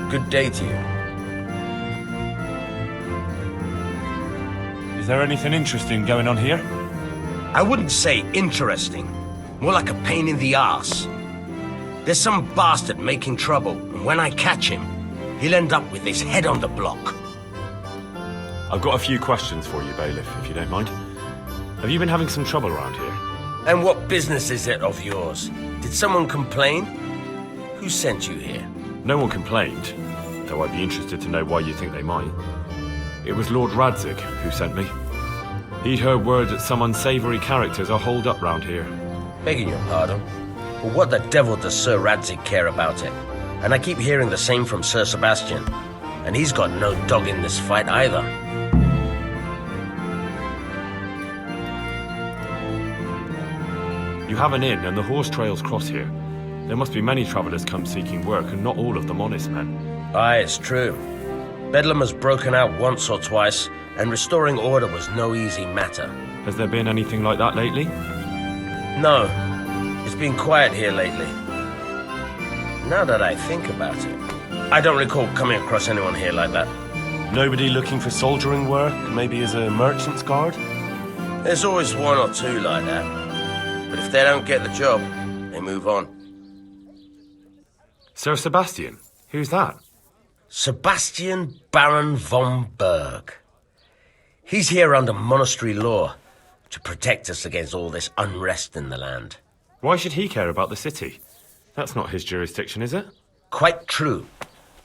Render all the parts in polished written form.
Good day to you. Is there anything interesting going on here? I wouldn't say interesting. More like a pain in the arse. There's some bastard making trouble, and when I catch him, he'll end up with his head on the block. I've got a few questions for you, Bailiff, if you don't mind. Have you been having some trouble around here? And what business is it of yours? Did someone complain? Who sent you here? No one complained, though I'd be interested to know why you think they might. It was Lord Radzig who sent me. He'd heard word that some unsavoury characters are holed up round here. Begging your pardon, but what the devil does Sir Radzig care about it? And I keep hearing the same from Sir Sebastian, and he's got no dog in this fight either. You have an inn and the horse trails cross here. There must be many travellers come seeking work, and not all of them honest men. Aye, it's true. Bedlam has broken out once or twice, and restoring order was no easy matter. Has there been anything like that lately? No, it's been quiet here lately. Now that I think about it, I don't recall coming across anyone here like that. Nobody looking for soldiering work, maybe as a merchant's guard? There's always one or two like that. But if they don't get the job, they move on. Sir Sebastian? Who's that? Sebastian Baron von Berg. He's here under monastery law to protect us against all this unrest in the land. Why should he care about the city? That's not his jurisdiction, is it? Quite true.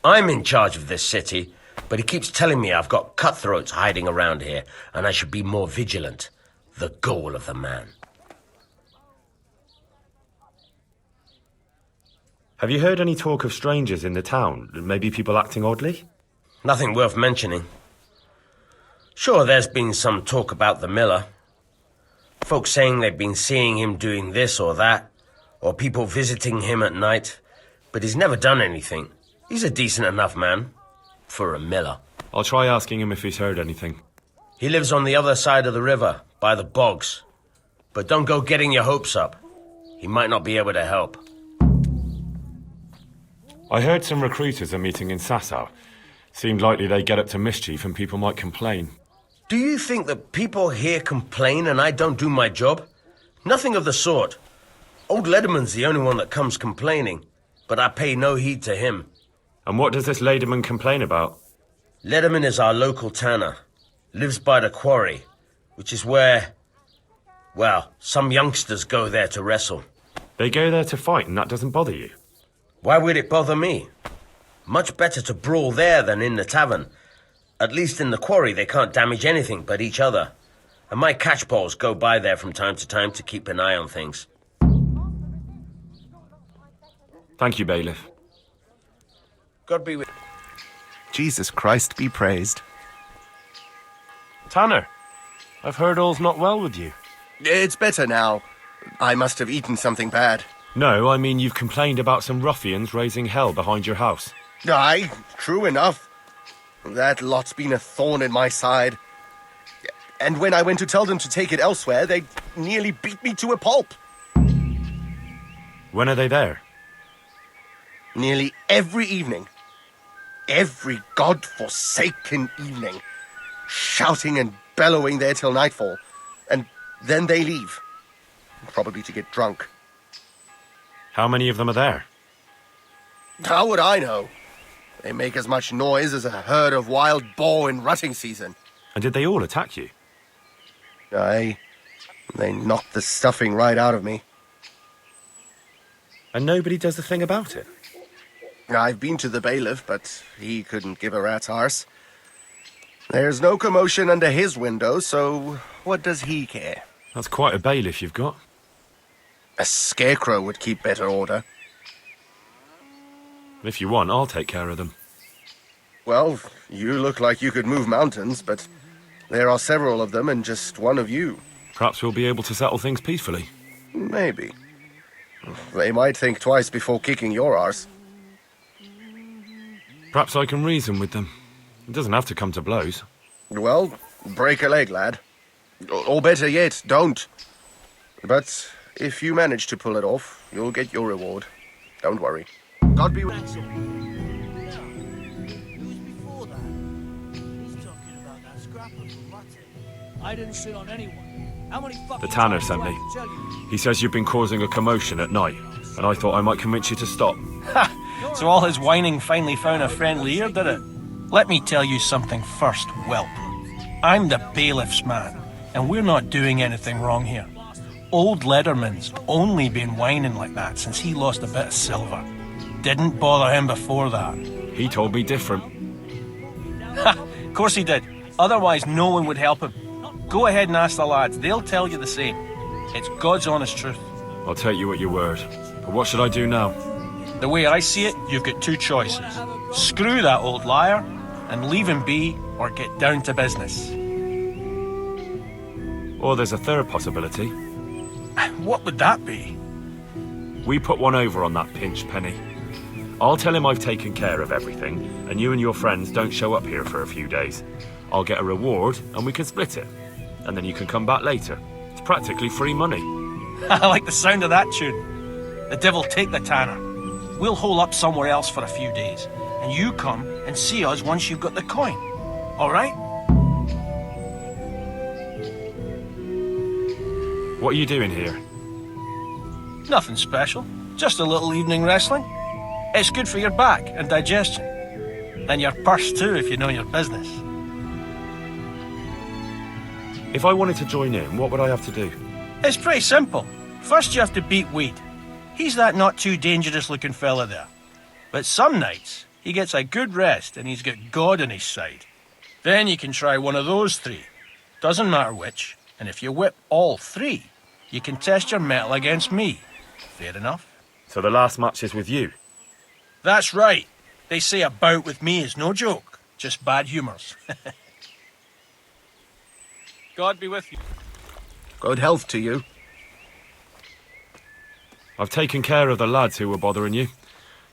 I'm in charge of this city, but he keeps telling me I've got cutthroats hiding around here, and I should be more vigilant. The goal of the man. Have you heard any talk of strangers in the town? Maybe people acting oddly? Nothing worth mentioning. Sure, there's been some talk about the miller. Folks saying they've been seeing him doing this or that, or people visiting him at night, but he's never done anything. He's a decent enough man, for a miller. I'll try asking him if he's heard anything. He lives on the other side of the river, by the bogs. But don't go getting your hopes up. He might not be able to help. I heard some recruiters are meeting in Sasau. Seemed likely they get up to mischief and people might complain. Do you think that people here complain and I don't do my job? Nothing of the sort. Old Lederman's the only one that comes complaining, but I pay no heed to him. And what does this Lederman complain about? Lederman is our local tanner. Lives by the quarry, which is where, well, some youngsters go there to wrestle. They go there to fight and that doesn't bother you? Why would it bother me? Much better to brawl there than in the tavern. At least in the quarry they can't damage anything but each other. And my catchpoles go by there from time to keep an eye on things. Thank you, Bailiff. God be with... Jesus Christ be praised. Tanner, I've heard all's not well with you. It's better now. I must have eaten something bad. No, I mean you've complained about some ruffians raising hell behind your house. Aye, true enough. That lot's been a thorn in my side. And when I went to tell them to take it elsewhere, they nearly beat me to a pulp. When are they there? Nearly every evening. Every god-forsaken evening. Shouting and bellowing there till nightfall. And then they leave. Probably to get drunk. How many of them are there? How would I know? They make as much noise as a herd of wild boar in rutting season. And did they all attack you? Aye. They knocked the stuffing right out of me. And nobody does a thing about it? I've been to the bailiff, but he couldn't give a rat's arse. There's no commotion under his window, so what does he care? That's quite a bailiff you've got. A scarecrow would keep better order. If you want, I'll take care of them. Well, you look like you could move mountains, but there are several of them and just one of you. Perhaps we'll be able to settle things peacefully. Maybe. They might think twice before kicking your arse. Perhaps I can reason with them. It doesn't have to come to blows. Well, break a leg, lad. Or better yet, don't. But if you manage to pull it off, you'll get your reward. Don't worry. God be with you. I didn't sit on anyone. How many fucking The tanner times sent do I me. have to tell you? He says you've been causing a commotion at night, and I thought I might convince you to stop. Ha! So all his whining finally found a friendly ear, did it? Let me tell you something first, whelp. I'm the bailiff's man, and we're not doing anything wrong here. Old Lederman's only been whining like that since he lost a bit of silver. Didn't bother him before that. He told me different. Ha! Of course he did. Otherwise no one would help him. Go ahead and ask the lads. They'll tell you the same. It's God's honest truth. I'll take you at your word. But what should I do now? The way I see it, you've got two choices. Screw that old liar and leave him be, or get down to business. Or there's a third possibility. What would that be? We put one over on that pinch penny. I'll tell him I've taken care of everything, and you and your friends don't show up here for a few days. I'll get a reward, and we can split it. And then you can come back later. It's practically free money. I like the sound of that tune. The devil take the tanner. We'll hole up somewhere else for a few days, and you come and see us once you've got the coin. All right? What are you doing here? Nothing special. Just a little evening wrestling. It's good for your back and digestion. And your purse too, if you know your business. If I wanted to join in, what would I have to do? It's pretty simple. First you have to beat Weed. He's that not too dangerous looking fella there. But some nights, he gets a good rest and he's got God on his side. Then you can try one of those three. Doesn't matter which. And if you whip all three, you can test your mettle against me. Fair enough? So the last match is with you? That's right. They say a bout with me is no joke. Just bad humours. God be with you. Good health to you. I've taken care of the lads who were bothering you.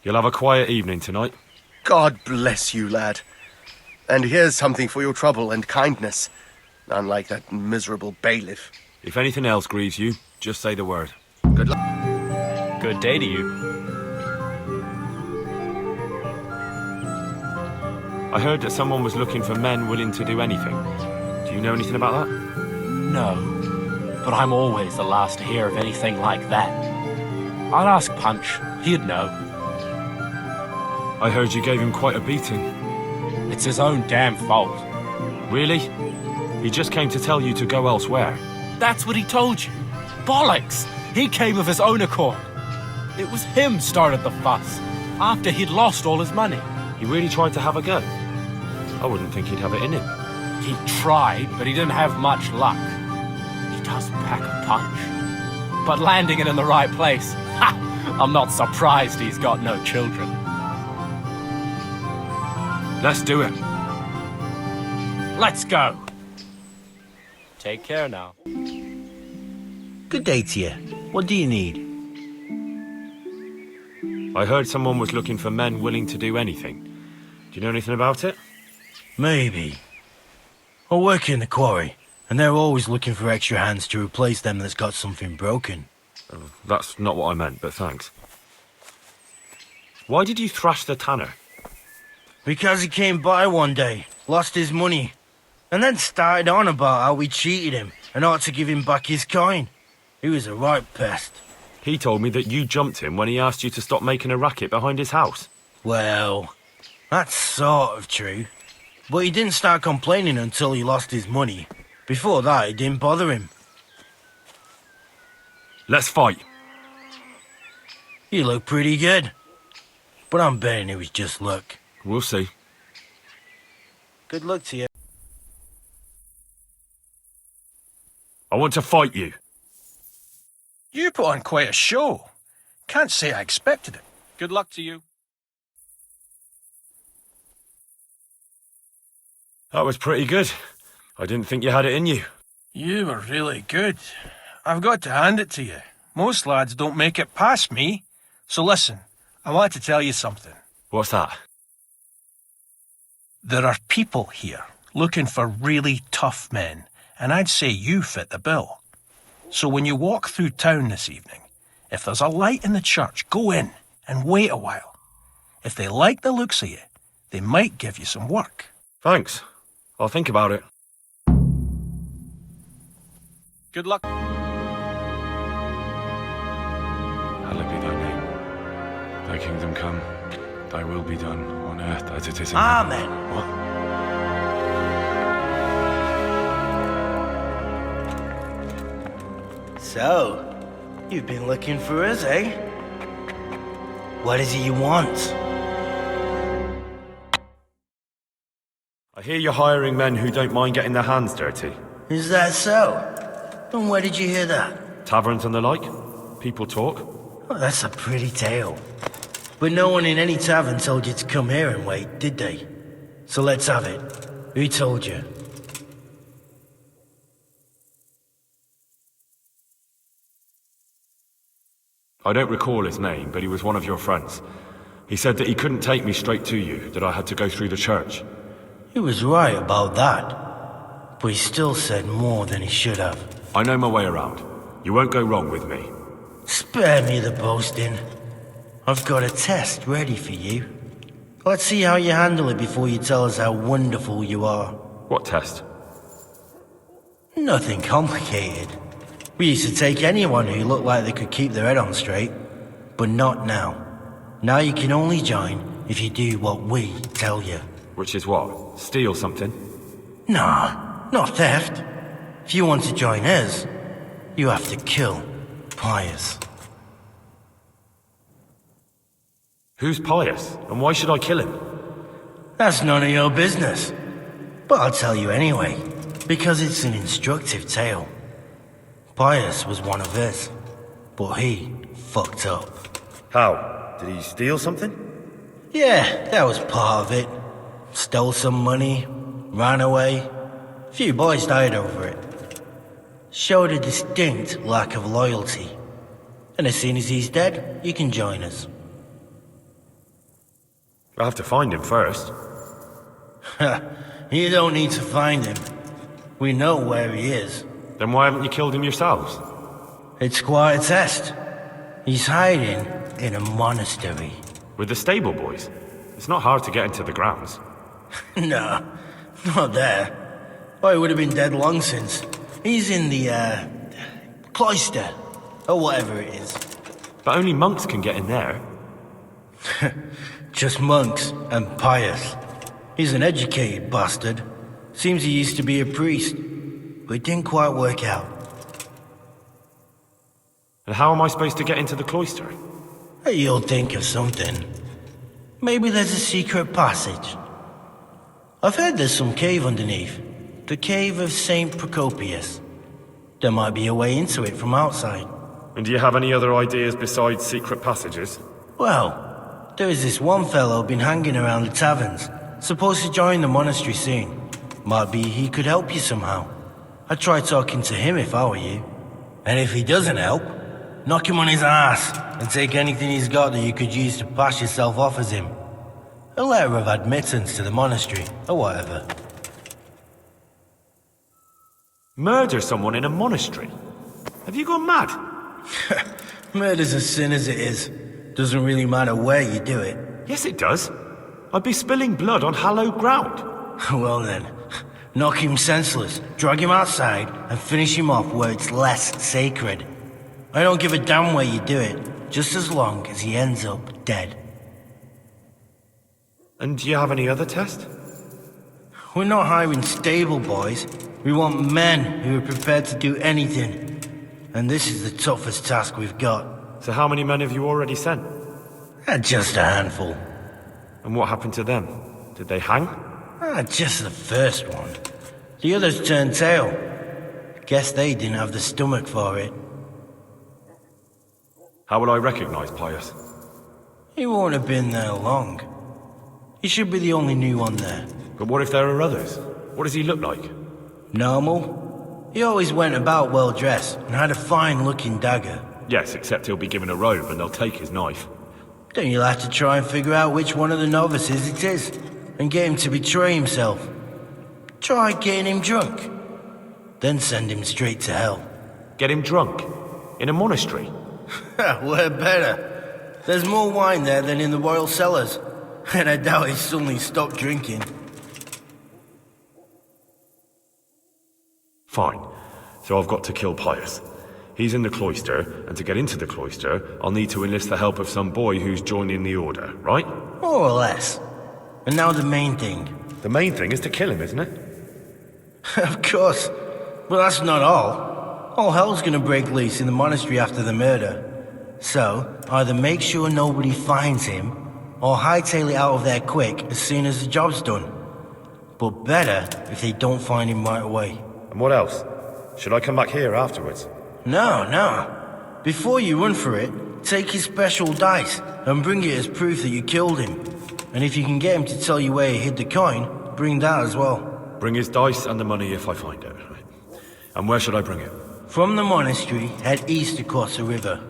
You'll have a quiet evening tonight. God bless you, lad. And here's something for your trouble and kindness. Unlike that miserable bailiff. If anything else grieves you, just say the word. Good luck. Good day to you. I heard that someone was looking for men willing to do anything. Do you know anything about that? No, but I'm always the last to hear of anything like that. I'd ask Punch. He'd know. I heard you gave him quite a beating. It's his own damn fault. Really? He just came to tell you to go elsewhere. That's what he told you. Bollocks! He came of his own accord. It was him started the fuss, after he'd lost all his money. He really tried to have a go. I wouldn't think he'd have it in him. He tried, but he didn't have much luck. He does pack a punch. But landing it in the right place, ha! I'm not surprised he's got no children. Let's do it. Let's go. Take care now. Good day to you. What do you need? I heard someone was looking for men willing to do anything. Do you know anything about it? Maybe. I work in the quarry, and they're always looking for extra hands to replace them that's got something broken. That's not what I meant, but thanks. Why did you thrash the tanner? Because he came by one day, lost his money, and then started on about how we cheated him and ought to give him back his coin. He was a right pest. He told me that you jumped him when he asked you to stop making a racket behind his house. Well, that's sort of true. But he didn't start complaining until he lost his money. Before that, it didn't bother him. Let's fight. You look pretty good. But I'm betting it was just luck. We'll see. Good luck to you. I want to fight you. You put on quite a show. Can't say I expected it. Good luck to you. That was pretty good. I didn't think you had it in you. You were really good. I've got to hand it to you. Most lads don't make it past me. So listen, I want to tell you something. What's that? There are people here looking for really tough men, and I'd say you fit the bill. So when you walk through town this evening, if there's a light in the church, go in and wait a while. If they like the looks of you, they might give you some work. Thanks. I'll think about it. Good luck. Hallowed be thy name. Thy kingdom come. Thy will be done on earth as it is in Amen. heaven. What? So, you've been looking for us, eh? What is it you want? I hear you're hiring men who don't mind getting their hands dirty. Is that so? And where did you hear that? Taverns and the like. People talk. Oh, that's a pretty tale. But no one in any tavern told you to come here and wait, did they? So let's have it. Who told you? I don't recall his name, but he was one of your friends. He said that he couldn't take me straight to you, that I had to go through the church. He was right about that. But he still said more than he should have. I know my way around. You won't go wrong with me. Spare me the boasting. I've got a test ready for you. Let's see how you handle it before you tell us how wonderful you are. What test? Nothing complicated. We used to take anyone who looked like they could keep their head on straight. But not now. Now you can only join if you do what we tell you. Which is what? Steal something? Nah, not theft. If you want to join us, you have to kill Pius. Who's Pius? And why should I kill him? That's none of your business. But I'll tell you anyway, because it's an instructive tale. Pius was one of us, but he fucked up. How? Did he steal something? Yeah, that was part of it. Stole some money, ran away. A few boys died over it. Showed a distinct lack of loyalty. And as soon as he's dead, you can join us. I have to find him first. You don't need to find him. We know where he is. Then why haven't you killed him yourselves? It's quite a test. He's hiding in a monastery. With the stable boys? It's not hard to get into the grounds. No, not there. Oh, he would have been dead long since. He's in the, cloister, or whatever it is. But only monks can get in there. Just monks and Pius. He's an educated bastard. Seems he used to be a priest, but it didn't quite work out. And how am I supposed to get into the cloister? You'll think of something. Maybe there's a secret passage. I've heard there's some cave underneath. The cave of St. Procopius. There might be a way into it from outside. And do you have any other ideas besides secret passages? Well, there is this one fellow been hanging around the taverns. Supposed to join the monastery soon. Might be he could help you somehow. I'd try talking to him if I were you. And if he doesn't help, knock him on his ass and take anything he's got that you could use to pass yourself off as him. A letter of admittance to the monastery, or whatever. Murder someone in a monastery? Have you gone mad? Murder's a sin as it is. Doesn't really matter where you do it. Yes, it does. I'd be spilling blood on hallowed ground. Well then, knock him senseless, drag him outside, and finish him off where it's less sacred. I don't give a damn where you do it, just as long as he ends up dead. And do you have any other test? We're not hiring stable boys. We want men who are prepared to do anything. And this is the toughest task we've got. So how many men have you already sent? Just a handful. And what happened to them? Did they hang? Just the first one. The others turned tail. Guess they didn't have the stomach for it. How will I recognize Pius? He won't have been there long. He should be the only new one there. But what if there are others? What does he look like? Normal. He always went about well dressed and had a fine looking dagger. Yes, except he'll be given a robe and they'll take his knife. Then you'll have to try and figure out which one of the novices it is, and get him to betray himself. Try getting him drunk, then send him straight to hell. Get him drunk? In a monastery? We're better. There's more wine there than in the royal cellars, and I doubt he suddenly stopped drinking. Fine. So I've got to kill Pius. He's in the cloister, and to get into the cloister, I'll need to enlist the help of some boy who's joining the order, right? More or less. And now the main thing. The main thing is to kill him, isn't it? Of course. But that's not all. All hell's gonna break loose in the monastery after the murder. So, either make sure nobody finds him, or hightail it out of there quick as soon as the job's done. But better if they don't find him right away. And what else? Should I come back here afterwards? No. Before you run for it, take his special dice and bring it as proof that you killed him. And if you can get him to tell you where he hid the coin, bring that as well. Bring his dice and the money if I find it. And where should I bring it? From the monastery, head east across the river.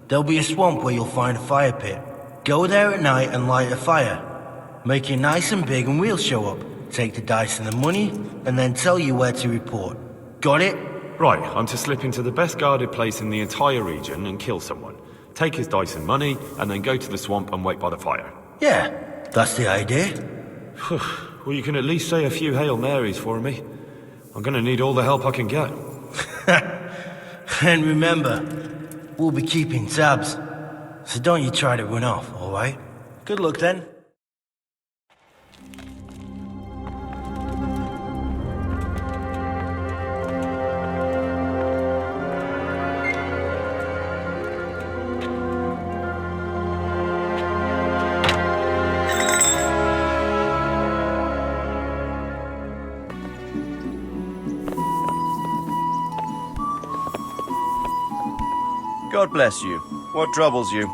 There'll be a swamp where you'll find a fire pit. Go there at night and light a fire. Make it nice and big and we'll show up. Take the dice and the money, and then tell you where to report. Got it? Right, I'm to slip into the best guarded place in the entire region and kill someone. Take his dice and money, and then go to the swamp and wait by the fire. Yeah, that's the idea. Well, you can at least say a few Hail Marys for me. I'm gonna need all the help I can get. And remember, we'll be keeping tabs. So don't you try to run off, alright? Good luck then. God bless you. What troubles you?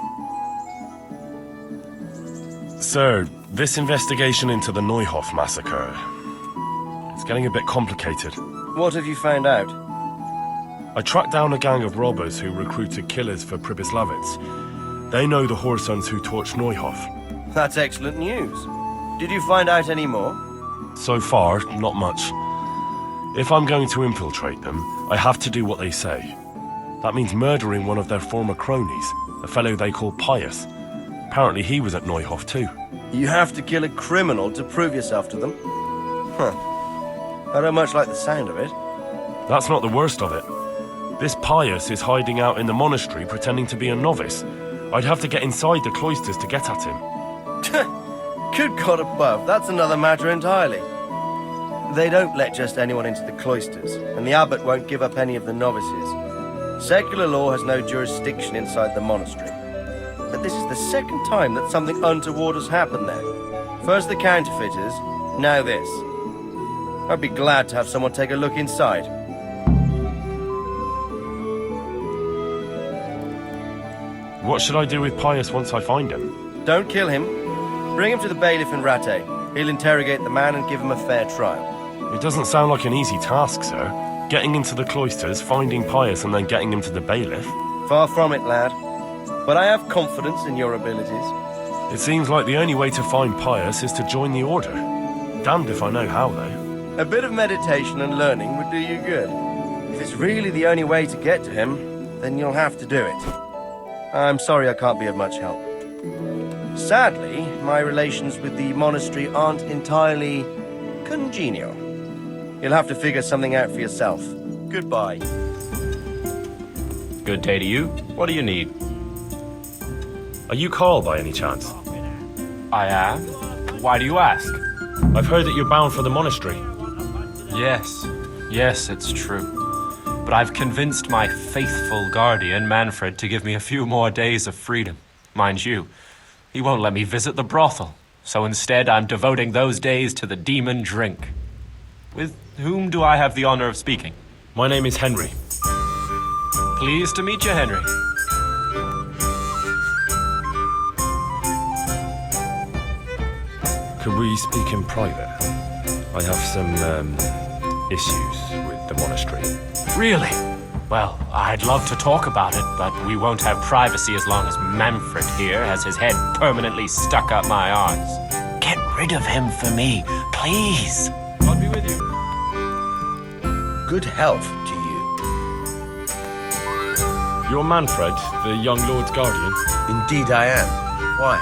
Sir, this investigation into the Neuhof massacre... it's getting a bit complicated. What have you found out? I tracked down a gang of robbers who recruited killers for Pribyslavitz. They know the whoresons who torched Neuhof. That's excellent news. Did you find out any more? So far, not much. If I'm going to infiltrate them, I have to do what they say. That means murdering one of their former cronies, a fellow they call Pius. Apparently he was at Neuhof too. You have to kill a criminal to prove yourself to them? Huh. I don't much like the sound of it. That's not the worst of it. This Pius is hiding out in the monastery pretending to be a novice. I'd have to get inside the cloisters to get at him. Good God above, that's another matter entirely. They don't let just anyone into the cloisters, and the abbot won't give up any of the novices. Secular law has no jurisdiction inside the monastery. But this is the second time that something untoward has happened there. First the counterfeiters, now this. I'd be glad to have someone take a look inside. What should I do with Pius once I find him? Don't kill him. Bring him to the bailiff in Rattay. He'll interrogate the man and give him a fair trial. It doesn't sound like an easy task, sir. Getting into the cloisters, finding Pius, and then getting him to the bailiff. Far from it, lad. But I have confidence in your abilities. It seems like the only way to find Pius is to join the order. Damned if I know how, though. A bit of meditation and learning would do you good. If it's really the only way to get to him, then you'll have to do it. I'm sorry I can't be of much help. Sadly, my relations with the monastery aren't entirely congenial. You'll have to figure something out for yourself. Goodbye. Good day to you. What do you need? Are you Carl by any chance? I am. Why do you ask? I've heard that you're bound for the monastery. Yes, it's true. But I've convinced my faithful guardian, Manfred, to give me a few more days of freedom. Mind you, he won't let me visit the brothel. So instead, I'm devoting those days to the demon drink. With whom do I have the honor of speaking? My name is Henry. Pleased to meet you, Henry. Could we speak in private? I have some, issues with the monastery. Really? Well, I'd love to talk about it, but we won't have privacy as long as Manfred here has his head permanently stuck up my arse. Get rid of him for me, please. God be with you. Good health to you. You're Manfred, the young lord's guardian? Indeed I am. Why?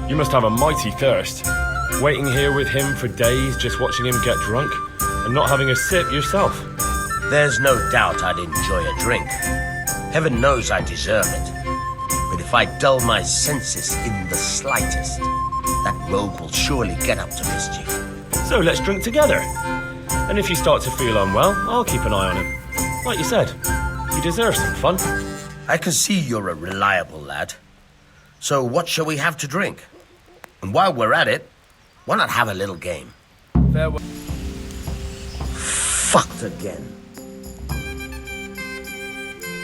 You must have a mighty thirst. Waiting here with him for days, just watching him get drunk, and not having a sip yourself. There's no doubt I'd enjoy a drink. Heaven knows I deserve it. But if I dull my senses in the slightest, that rogue will surely get up to mischief. So let's drink together. And if you start to feel unwell, I'll keep an eye on him. Like you said, he deserves some fun. I can see you're a reliable lad. So what shall we have to drink? And while we're at it, why not have a little game? Farewell. Fucked again.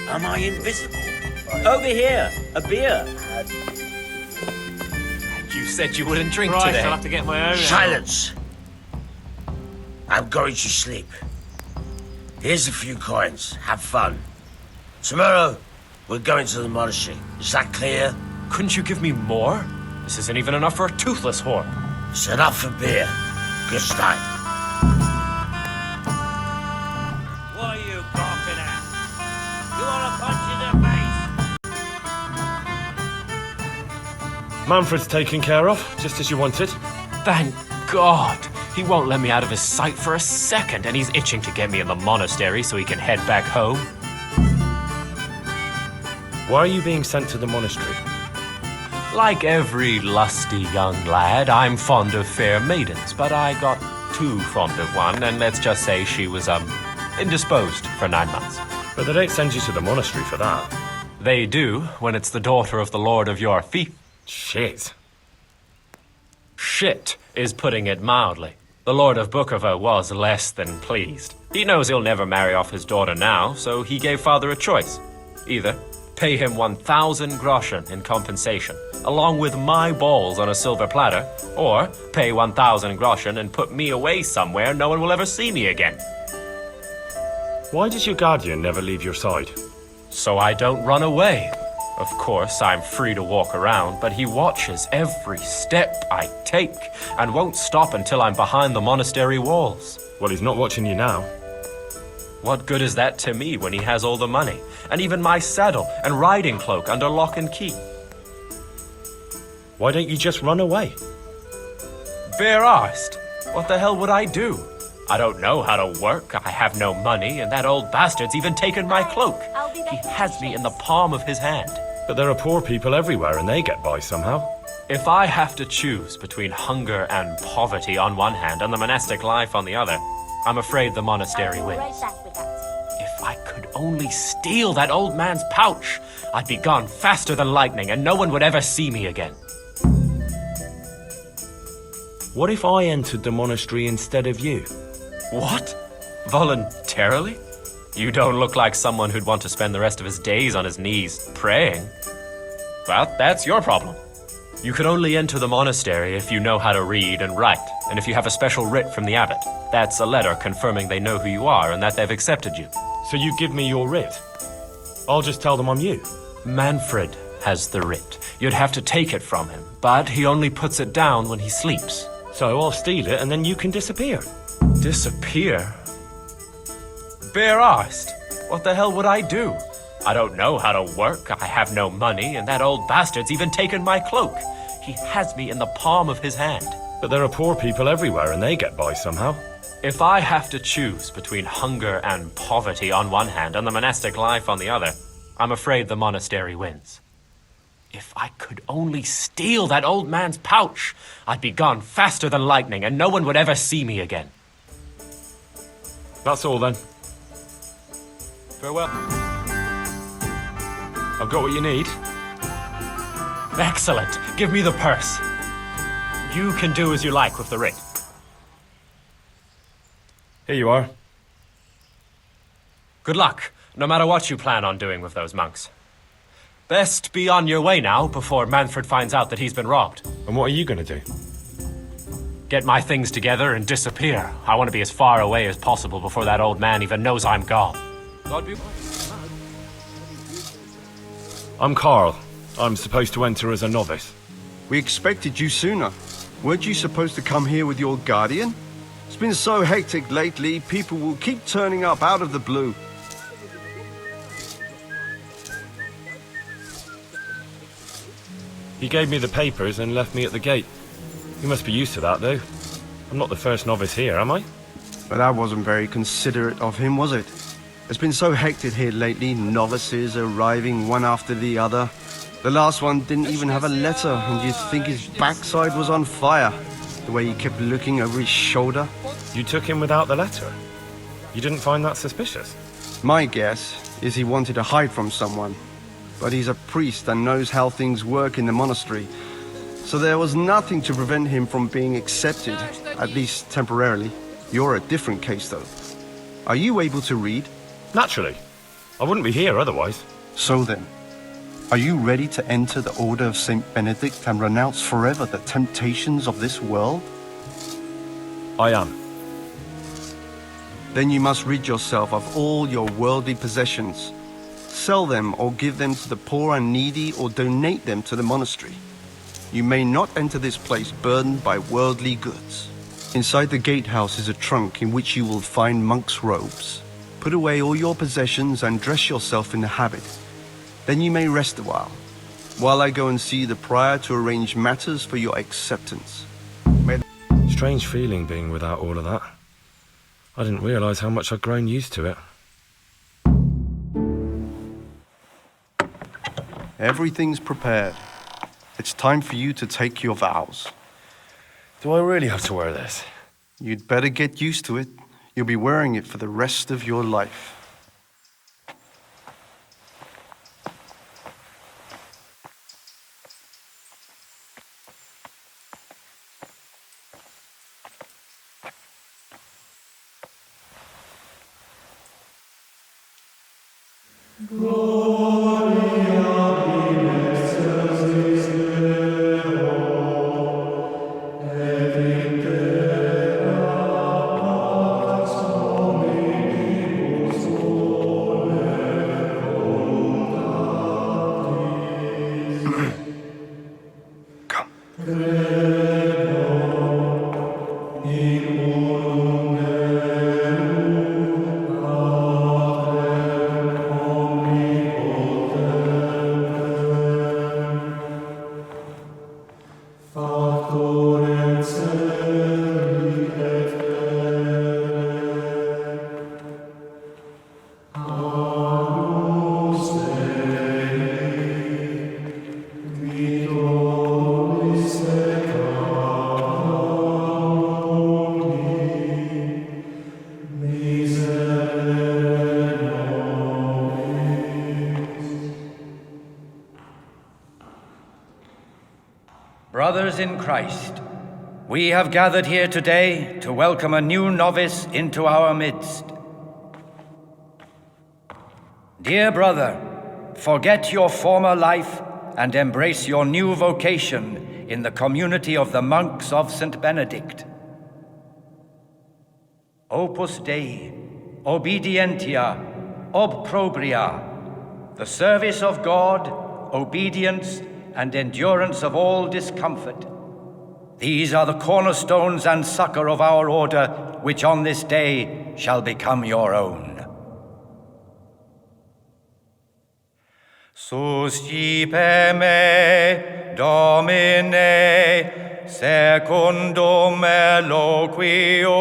Am I invisible? Over here, a beer. You said you wouldn't drink Right, today. I'll have to get my own. Silence! I'm going to sleep. Here's a few coins. Have fun. Tomorrow, we're going to the monastery. Is that clear? Couldn't you give me more? This isn't even enough for a toothless whore. It's enough for beer. Good start. What are you gawking at? You want a punch in the face? Manfred's taken care of, just as you wanted. Thank God. He won't let me out of his sight for a second, and he's itching to get me in the monastery so he can head back home. Why are you being sent to the monastery? Like every lusty young lad, I'm fond of fair maidens, but I got too fond of one, and let's just say she was, indisposed for 9 months. But they don't send you to the monastery for that. They do, when it's the daughter of the lord of your fief. Shit. Shit is putting it mildly. The Lord of Bukovo was less than pleased. He knows he'll never marry off his daughter now, so he gave father a choice. Either pay him 1,000 groschen in compensation, along with my balls on a silver platter, or pay 1,000 groschen and put me away somewhere no one will ever see me again. Why does your guardian never leave your side? So I don't run away. Of course, I'm free to walk around, but he watches every step I take and won't stop until I'm behind the monastery walls. Well, he's not watching you now. What good is that to me when he has all the money, and even my saddle and riding cloak under lock and key? Why don't you just run away? Bare arsed. What the hell would I do? I don't know how to work, I have no money, and that old bastard's even taken my cloak. He has me in the palm of his hand. But there are poor people everywhere and they get by somehow. If I have to choose between hunger and poverty on one hand and the monastic life on the other, I'm afraid the monastery wins. If I could only steal that old man's pouch, I'd be gone faster than lightning and no one would ever see me again. What if I entered the monastery instead of you? What? Voluntarily? You don't look like someone who'd want to spend the rest of his days on his knees praying. Well, that's your problem. You could only enter the monastery if you know how to read and write, and if you have a special writ from the abbot. That's a letter confirming they know who you are and that they've accepted you. So you give me your writ? I'll just tell them I'm you. Manfred has the writ. You'd have to take it from him, but he only puts it down when he sleeps. So I'll steal it and then you can disappear. Disappear? Bare arsed. What the hell would I do? I don't know how to work, I have no money, and that old bastard's even taken my cloak. He has me in the palm of his hand. But there are poor people everywhere and they get by somehow. If I have to choose between hunger and poverty on one hand and the monastic life on the other, I'm afraid the monastery wins. If I could only steal that old man's pouch, I'd be gone faster than lightning and no one would ever see me again. That's all then. Farewell. I've got what you need. Excellent. Give me the purse. You can do as you like with the writ. Here you are. Good luck, no matter what you plan on doing with those monks. Best be on your way now before Manfred finds out that he's been robbed. And what are you going to do? Get my things together and disappear. I want to be as far away as possible before that old man even knows I'm gone. God be... I'm Carl. I'm supposed to enter as a novice. We expected you sooner. Weren't you supposed to come here with your guardian? It's been so hectic lately, people will keep turning up out of the blue. He gave me the papers and left me at the gate. You must be used to that, though. I'm not the first novice here, am I? But that wasn't very considerate of him, was it? It's been so hectic here lately, novices arriving one after the other. The last one didn't even have a letter, and you'd think his backside was on fire, the way he kept looking over his shoulder. You took him without the letter? You didn't find that suspicious? My guess is he wanted to hide from someone. But he's a priest and knows how things work in the monastery. So there was nothing to prevent him from being accepted, at least temporarily. You're a different case, though. Are you able to read? Naturally. I wouldn't be here otherwise. So then, are you ready to enter the Order of Saint Benedict and renounce forever the temptations of this world? I am. Then you must rid yourself of all your worldly possessions. Sell them or give them to the poor and needy or donate them to the monastery. You may not enter this place burdened by worldly goods. Inside the gatehouse is a trunk in which you will find monk's robes. Put away all your possessions and dress yourself in the habit. Then you may rest a while I go and see the prior to arrange matters for your acceptance. Strange feeling being without all of that. I didn't realize how much I'd grown used to it. Everything's prepared. It's time for you to take your vows. Do I really have to wear this? You'd better get used to it. You'll be wearing it for the rest of your life. Brothers in Christ, we have gathered here today to welcome a new novice into our midst. Dear brother, forget your former life and embrace your new vocation in the community of the monks of St. Benedict. Opus Dei, obedientia, obprobria, the service of God, obedience, and endurance of all discomfort. These are the cornerstones and succor of our order, which on this day shall become your own. Suscipe me, Domine, secundum eloquium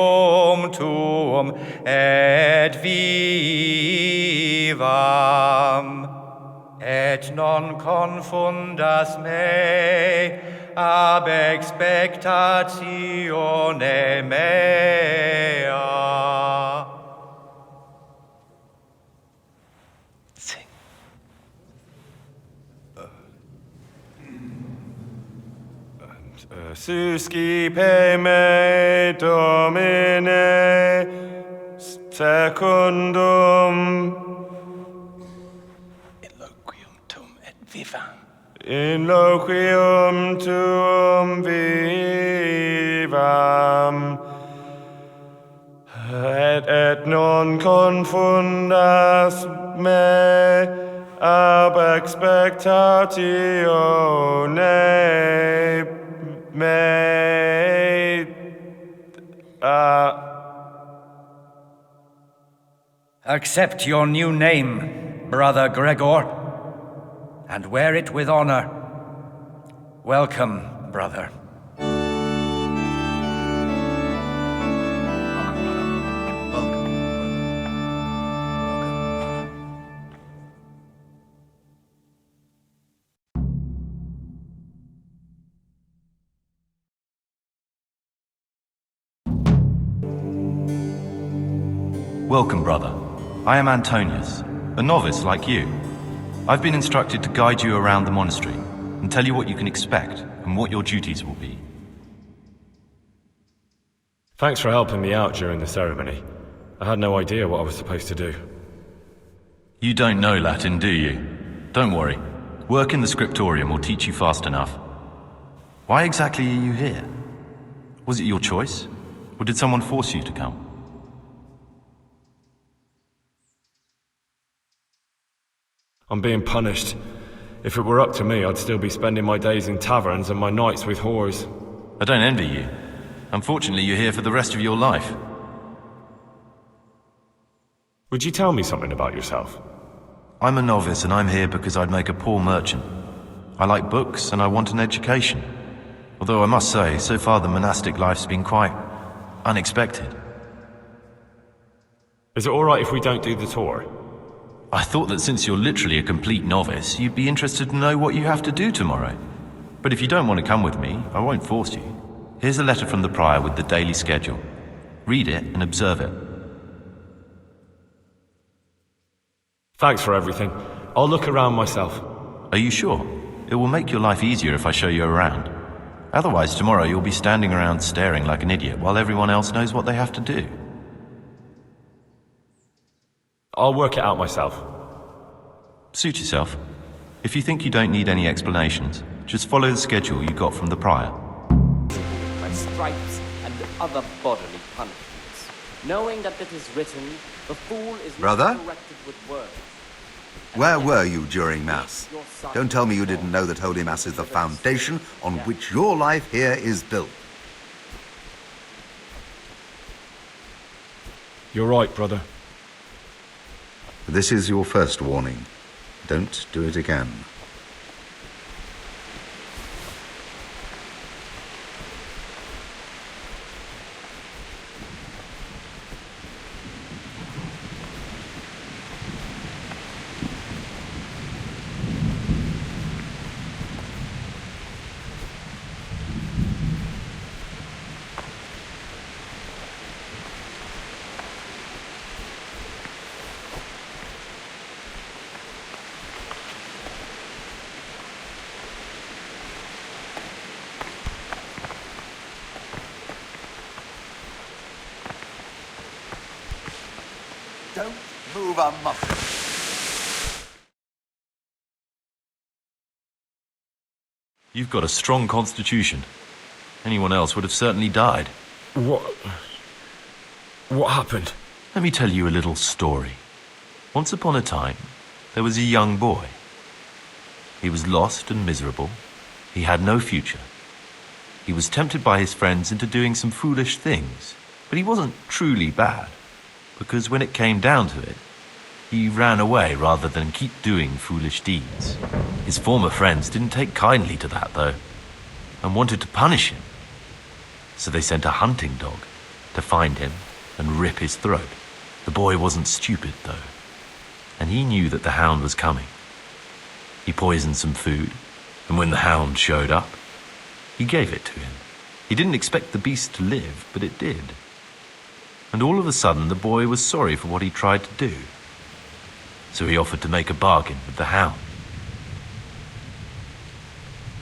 tuum, et vivam. Et non confundas me ab expectatione mea. Sing. Suscipe me, Domine, secundum Vivam. in loquium tuum vivam, et non confundas me ab expectatione mea. Accept your new name, Brother Gregor, and wear it with honor. Welcome, brother. Welcome, brother. I am Antonius, a novice like you. I've been instructed to guide you around the monastery and tell you what you can expect and what your duties will be. Thanks for helping me out during the ceremony. I had no idea what I was supposed to do. You don't know Latin, do you? Don't worry. Work in the scriptorium will teach you fast enough. Why exactly are you here? Was it your choice? Or did someone force you to come? I'm being punished. If it were up to me, I'd still be spending my days in taverns and my nights with whores. I don't envy you. Unfortunately, you're here for the rest of your life. Would you tell me something about yourself? I'm a novice and I'm here because I'd make a poor merchant. I like books and I want an education. Although I must say, so far the monastic life's been quite unexpected. Is it alright if we don't do the tour? I thought that since you're literally a complete novice, you'd be interested to know what you have to do tomorrow. But if you don't want to come with me, I won't force you. Here's a letter from the prior with the daily schedule. Read it and observe it. Thanks for everything. I'll look around myself. Are you sure? It will make your life easier if I show you around. Otherwise, tomorrow you'll be standing around staring like an idiot while everyone else knows what they have to do. I'll work it out myself. Suit yourself. If you think you don't need any explanations, just follow the schedule you got from the prior. By stripes and other bodily punishments, knowing that it is written, the fool is Brother? not corrected with words. Where were you during Mass? Don't tell me you didn't know that Holy Mass is the foundation on which your life here is built. You're right, brother. This is your first warning. Don't do it again. Don't move a muscle. You've got a strong constitution. Anyone else would have certainly died. What happened? Let me tell you a little story. Once upon a time, there was a young boy. He was lost and miserable. He had no future. He was tempted by his friends into doing some foolish things, but he wasn't truly bad, because when it came down to it, he ran away rather than keep doing foolish deeds. His former friends didn't take kindly to that, though, and wanted to punish him. So they sent a hunting dog to find him and rip his throat. The boy wasn't stupid, though, and he knew that the hound was coming. He poisoned some food, and when the hound showed up, he gave it to him. He didn't expect the beast to live, but it did. And all of a sudden, the boy was sorry for what he tried to do. So he offered to make a bargain with the hound.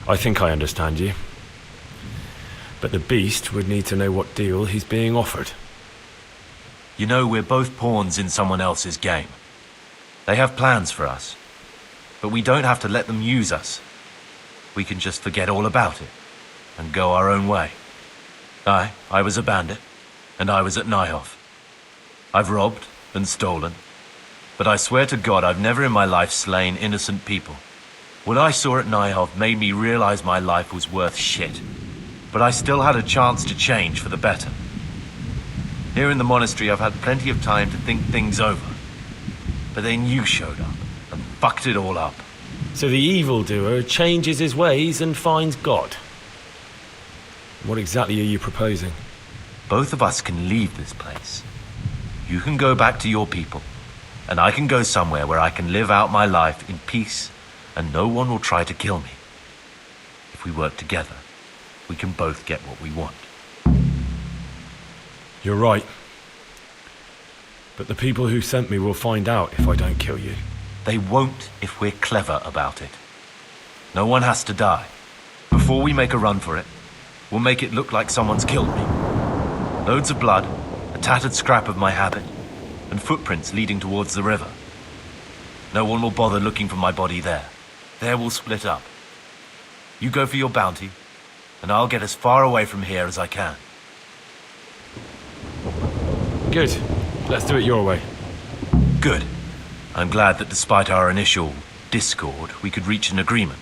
I think I understand you. But the beast would need to know what deal he's being offered. You know, we're both pawns in someone else's game. They have plans for us, but we don't have to let them use us. We can just forget all about it and go our own way. I was a bandit, and I was at Nyhoff. I've robbed and stolen, but I swear to God I've never in my life slain innocent people. What I saw at Nyhoff made me realize my life was worth shit, but I still had a chance to change for the better. Here in the monastery I've had plenty of time to think things over, but then you showed up and fucked it all up. So the evildoer changes his ways and finds God. What exactly are you proposing? Both of us can leave this place. You can go back to your people, and I can go somewhere where I can live out my life in peace and no one will try to kill me. If we work together, we can both get what we want. You're right. But the people who sent me will find out if I don't kill you. They won't if we're clever about it. No one has to die. Before we make a run for it, we'll make it look like someone's killed me. Loads of blood, a tattered scrap of my habit, and footprints leading towards the river. No one will bother looking for my body there. There we'll split up. You go for your bounty, and I'll get as far away from here as I can. Good. Let's do it your way. Good. I'm glad that despite our initial discord, we could reach an agreement.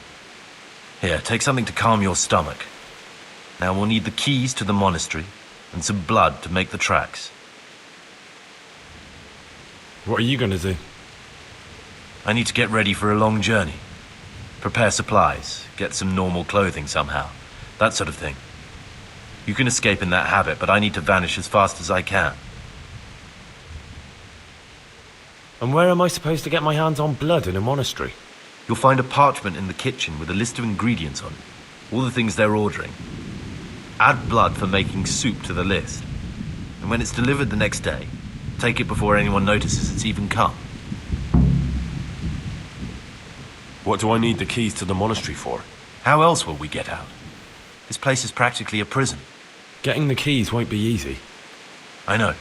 Here, take something to calm your stomach. Now we'll need the keys to the monastery and some blood to make the tracks. What are you going to do? I need to get ready for a long journey. Prepare supplies, get some normal clothing somehow. That sort of thing. You can escape in that habit, but I need to vanish as fast as I can. And where am I supposed to get my hands on blood in a monastery? You'll find a parchment in the kitchen with a list of ingredients on it. All the things they're ordering. Add blood for making soup to the list. And when it's delivered the next day, take it before anyone notices it's even come. What do I need the keys to the monastery for? How else will we get out? This place is practically a prison. Getting the keys won't be easy. I know,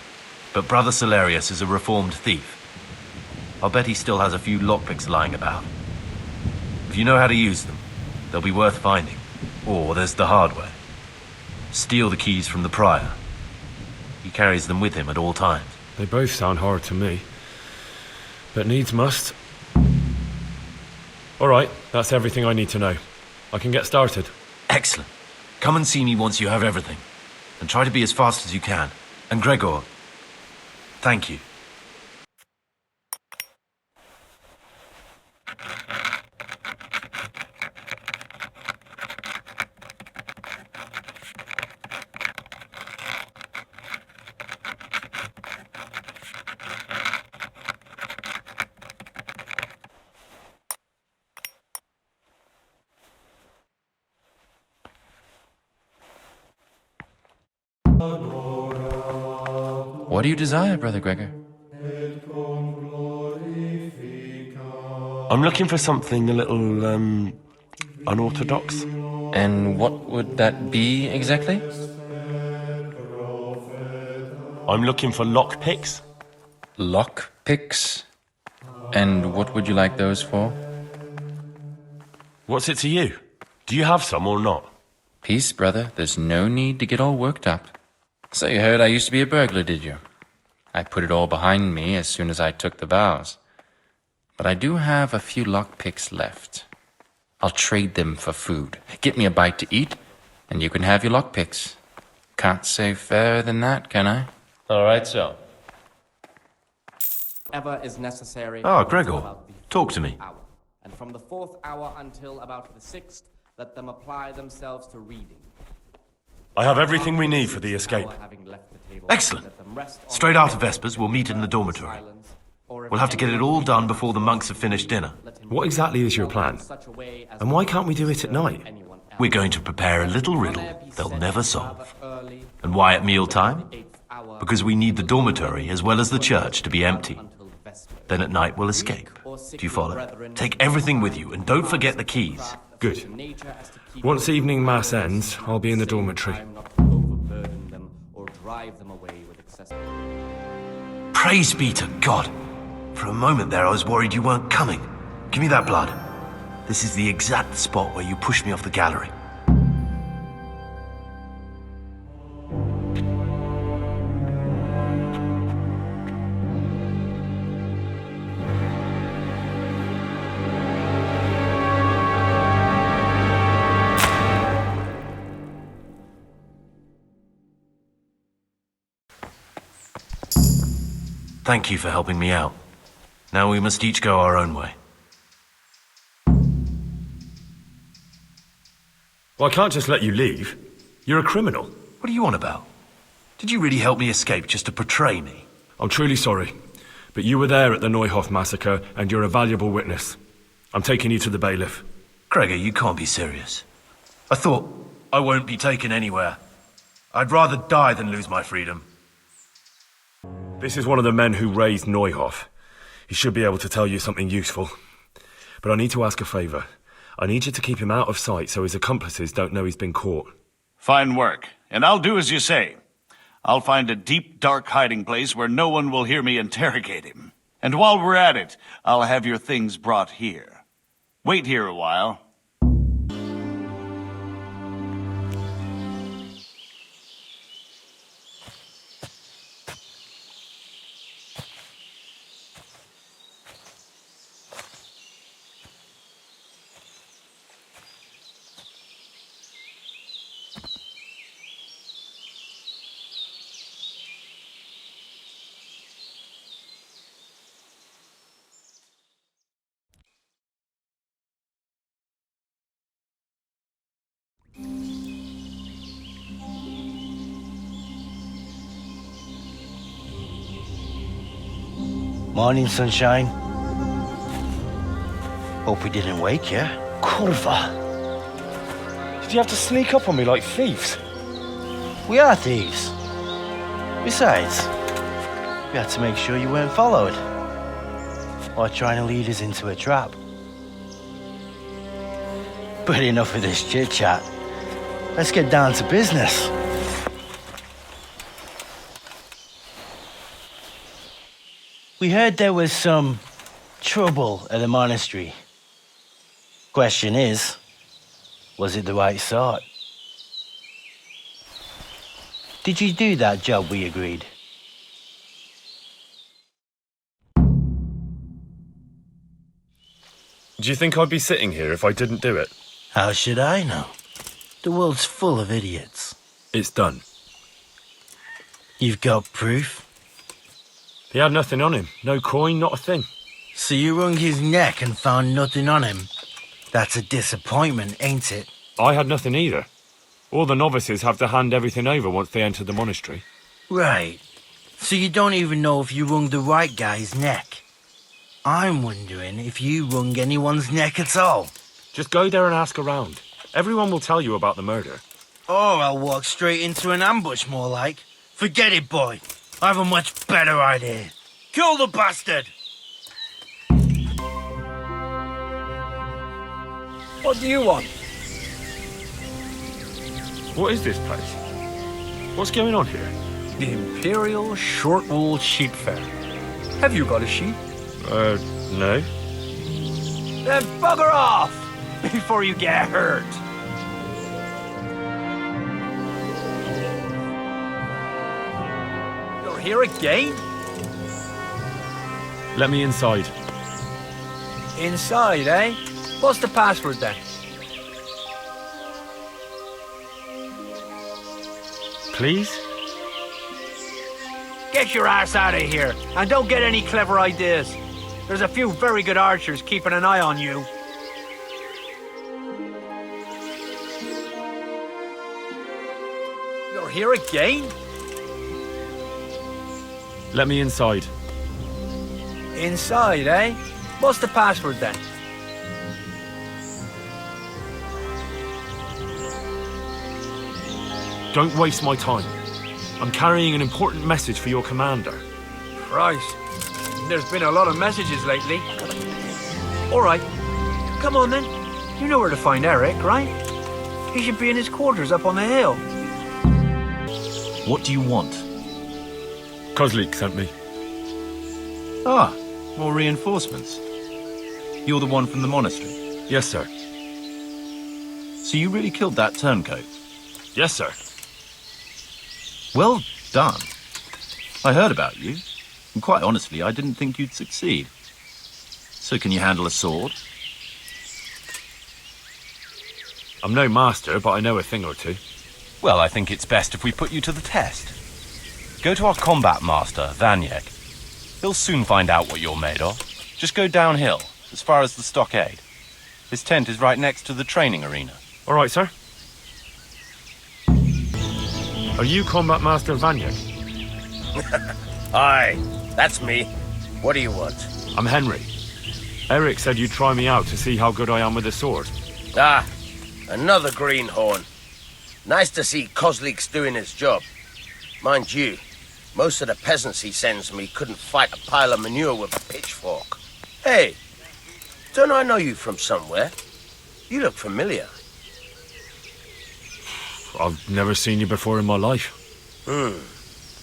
but Brother Salarius is a reformed thief. I'll bet he still has a few lockpicks lying about. If you know how to use them, they'll be worth finding. Or there's the hard way. Steal the keys from the prior. He carries them with him at all times. They both sound hard to me. But needs must. All right, that's everything I need to know. I can get started. Excellent. Come and see me once you have everything. And try to be as fast as you can. And Gregor, thank you. What do you desire, Brother Gregor? I'm looking for something a little, unorthodox. And what would that be exactly? I'm looking for lockpicks. Lockpicks? And what would you like those for? What's it to you? Do you have some or not? Peace, brother. There's no need to get all worked up. So you heard I used to be a burglar, did you? I put it all behind me as soon as I took the vows. But I do have a few lockpicks left. I'll trade them for food. Get me a bite to eat, and you can have your lockpicks. Can't say fairer than that, can I? All right, so. Ever is necessary. Ah, Gregor, talk to me. And from the 4th hour until about the 6th, let them apply themselves to reading. I have everything we need for the escape. Excellent. Straight after Vespers, we'll meet in the dormitory. We'll have to get it all done before the monks have finished dinner. What exactly is your plan? And why can't we do it at night? We're going to prepare a little riddle they'll never solve. And why at mealtime? Because we need the dormitory as well as the church to be empty. Then at night we'll escape. Do you follow? Take everything with you and don't forget the keys. Good. Once evening mass ends, I'll be in the dormitory. Praise be to God! For a moment there I was worried you weren't coming. Give me that blood. This is the exact spot where you pushed me off the gallery. Thank you for helping me out. Now we must each go our own way. Well, I can't just let you leave. You're a criminal. What are you on about? Did you really help me escape just to betray me? I'm truly sorry, but you were there at the Neuhof massacre, and you're a valuable witness. I'm taking you to the bailiff. Gregor, you can't be serious. I thought I won't be taken anywhere. I'd rather die than lose my freedom. This is one of the men who raised Neuhoff. He should be able to tell you something useful. But I need to ask a favour. I need you to keep him out of sight so his accomplices don't know he's been caught. Fine work, and I'll do as you say. I'll find a deep, dark hiding place where no one will hear me interrogate him. And while we're at it, I'll have your things brought here. Wait here a while. Morning, sunshine. Hope we didn't wake you. Kurva! Did you have to sneak up on me like thieves? We are thieves. Besides, we had to make sure you weren't followed. Or trying to lead us into a trap. But enough of this chit-chat. Let's get down to business. We heard there was some trouble at the monastery. Question is, was it the right sort? Did you do that job we agreed? Do you think I'd be sitting here if I didn't do it? How should I know? The world's full of idiots. It's done. You've got proof? He had nothing on him. No coin, not a thing. So you wrung his neck and found nothing on him? That's a disappointment, ain't it? I had nothing either. All the novices have to hand everything over once they enter the monastery. Right. So you don't even know if you wrung the right guy's neck. I'm wondering if you wrung anyone's neck at all. Just go there and ask around. Everyone will tell you about the murder. Or I'll walk straight into an ambush, more like. Forget it, boy. I have a much better idea. Kill the bastard! What do you want? What is this place? What's going on here? The Imperial Short-Wool Sheep Fair. Have you got a sheep? No. Then bugger off before you get hurt. You're here again? Let me inside. Inside, eh? What's the password then? Please? Get your ass out of here, and don't get any clever ideas. There's a few very good archers keeping an eye on you. You're here again? Let me inside. Inside, eh? What's the password then? Don't waste my time. I'm carrying an important message for your commander. Christ, there's been a lot of messages lately. All right, come on then. You know where to find Eric, right? He should be in his quarters up on the hill. What do you want? Kozlik sent me. Ah, more reinforcements. You're the one from the monastery? Yes, sir. So you really killed that turncoat? Yes, sir. Well done. I heard about you, and quite honestly, I didn't think you'd succeed. So can you handle a sword? I'm no master, but I know a thing or two. Well, I think it's best if we put you to the test. Go to our combat master, Vanyek. He'll soon find out what you're made of. Just go downhill, as far as the stockade. His tent is right next to the training arena. All right, sir. Are you Combat Master Vanyek? Aye, that's me. What do you want? I'm Henry. Eric said you'd try me out to see how good I am with a sword. Ah, another greenhorn. Nice to see Kozlik's doing his job. Mind you, Most of the peasants he sends me couldn't fight a pile of manure with a pitchfork. Hey, don't I know you from somewhere? You look familiar. I've never seen you before in my life.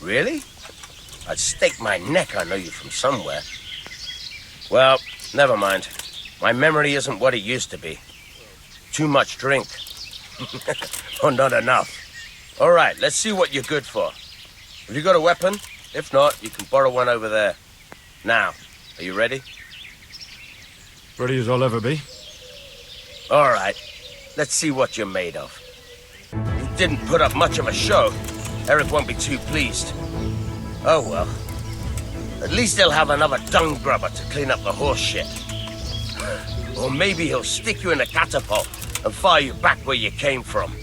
Really? I'd stake my neck I know you from somewhere. Well, never mind. My memory isn't what it used to be. Too much drink. Or not enough. All right, let's see what you're good for. Have you got a weapon? If not, you can borrow one over there. Now, are you ready? Ready as I'll ever be. All right, let's see what you're made of. You didn't put up much of a show. Eric won't be too pleased. Oh well. At least he'll have another dung grubber to clean up the horse shit. Or maybe he'll stick you in a catapult and fire you back where you came from.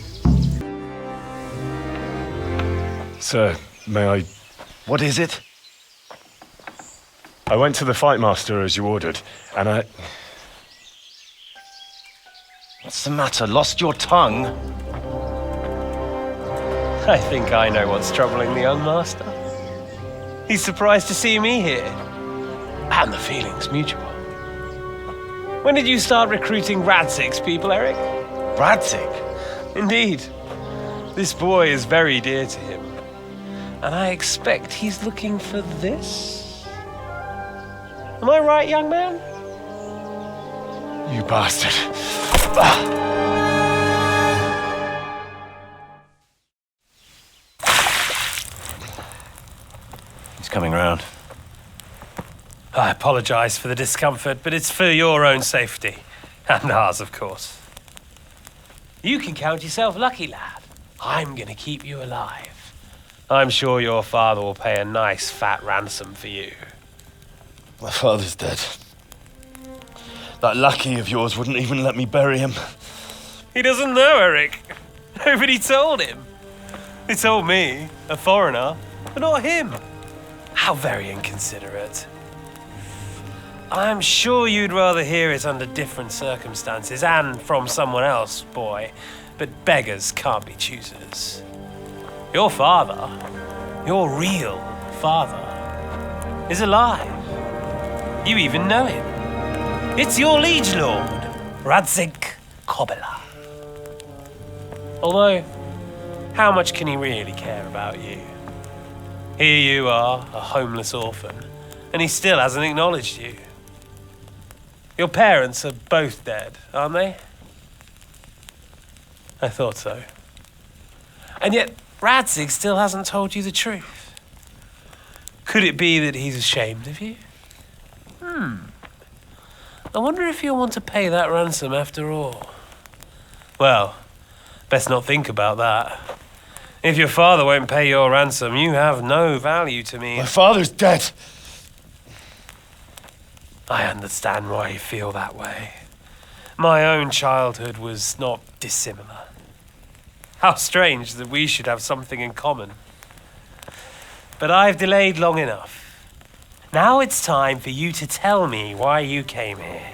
Sir, may I... What is it? I went to the fight master as you ordered, and I... What's the matter? Lost your tongue? I think I know what's troubling the young master. He's surprised to see me here. And the feeling's mutual. When did you start recruiting Radzig's people, Eric? Radzig? Indeed. This boy is very dear to him. And I expect he's looking for this? Am I right, young man? You bastard. He's coming round. I apologize for the discomfort, but it's for your own safety. And ours, of course. You can count yourself lucky, lad. I'm gonna keep you alive. I'm sure your father will pay a nice fat ransom for you. My father's dead. That lackey of yours wouldn't even let me bury him. He doesn't know, Eric. Nobody told him. He told me, a foreigner, but not him. How very inconsiderate. I'm sure you'd rather hear it under different circumstances and from someone else, boy, but beggars can't be choosers. Your father, your real father, is alive. You even know him. It's your liege lord, Radzik Kobela. Although, how much can he really care about you? Here you are, a homeless orphan, and he still hasn't acknowledged you. Your parents are both dead, aren't they? I thought so. And yet, Radzik still hasn't told you the truth. Could it be that he's ashamed of you? I wonder if you'll want to pay that ransom after all. Well, best not think about that. If your father won't pay your ransom, you have no value to me. My father's dead. I understand why you feel that way. My own childhood was not dissimilar. How strange that we should have something in common. But I've delayed long enough. Now it's time for you to tell me why you came here.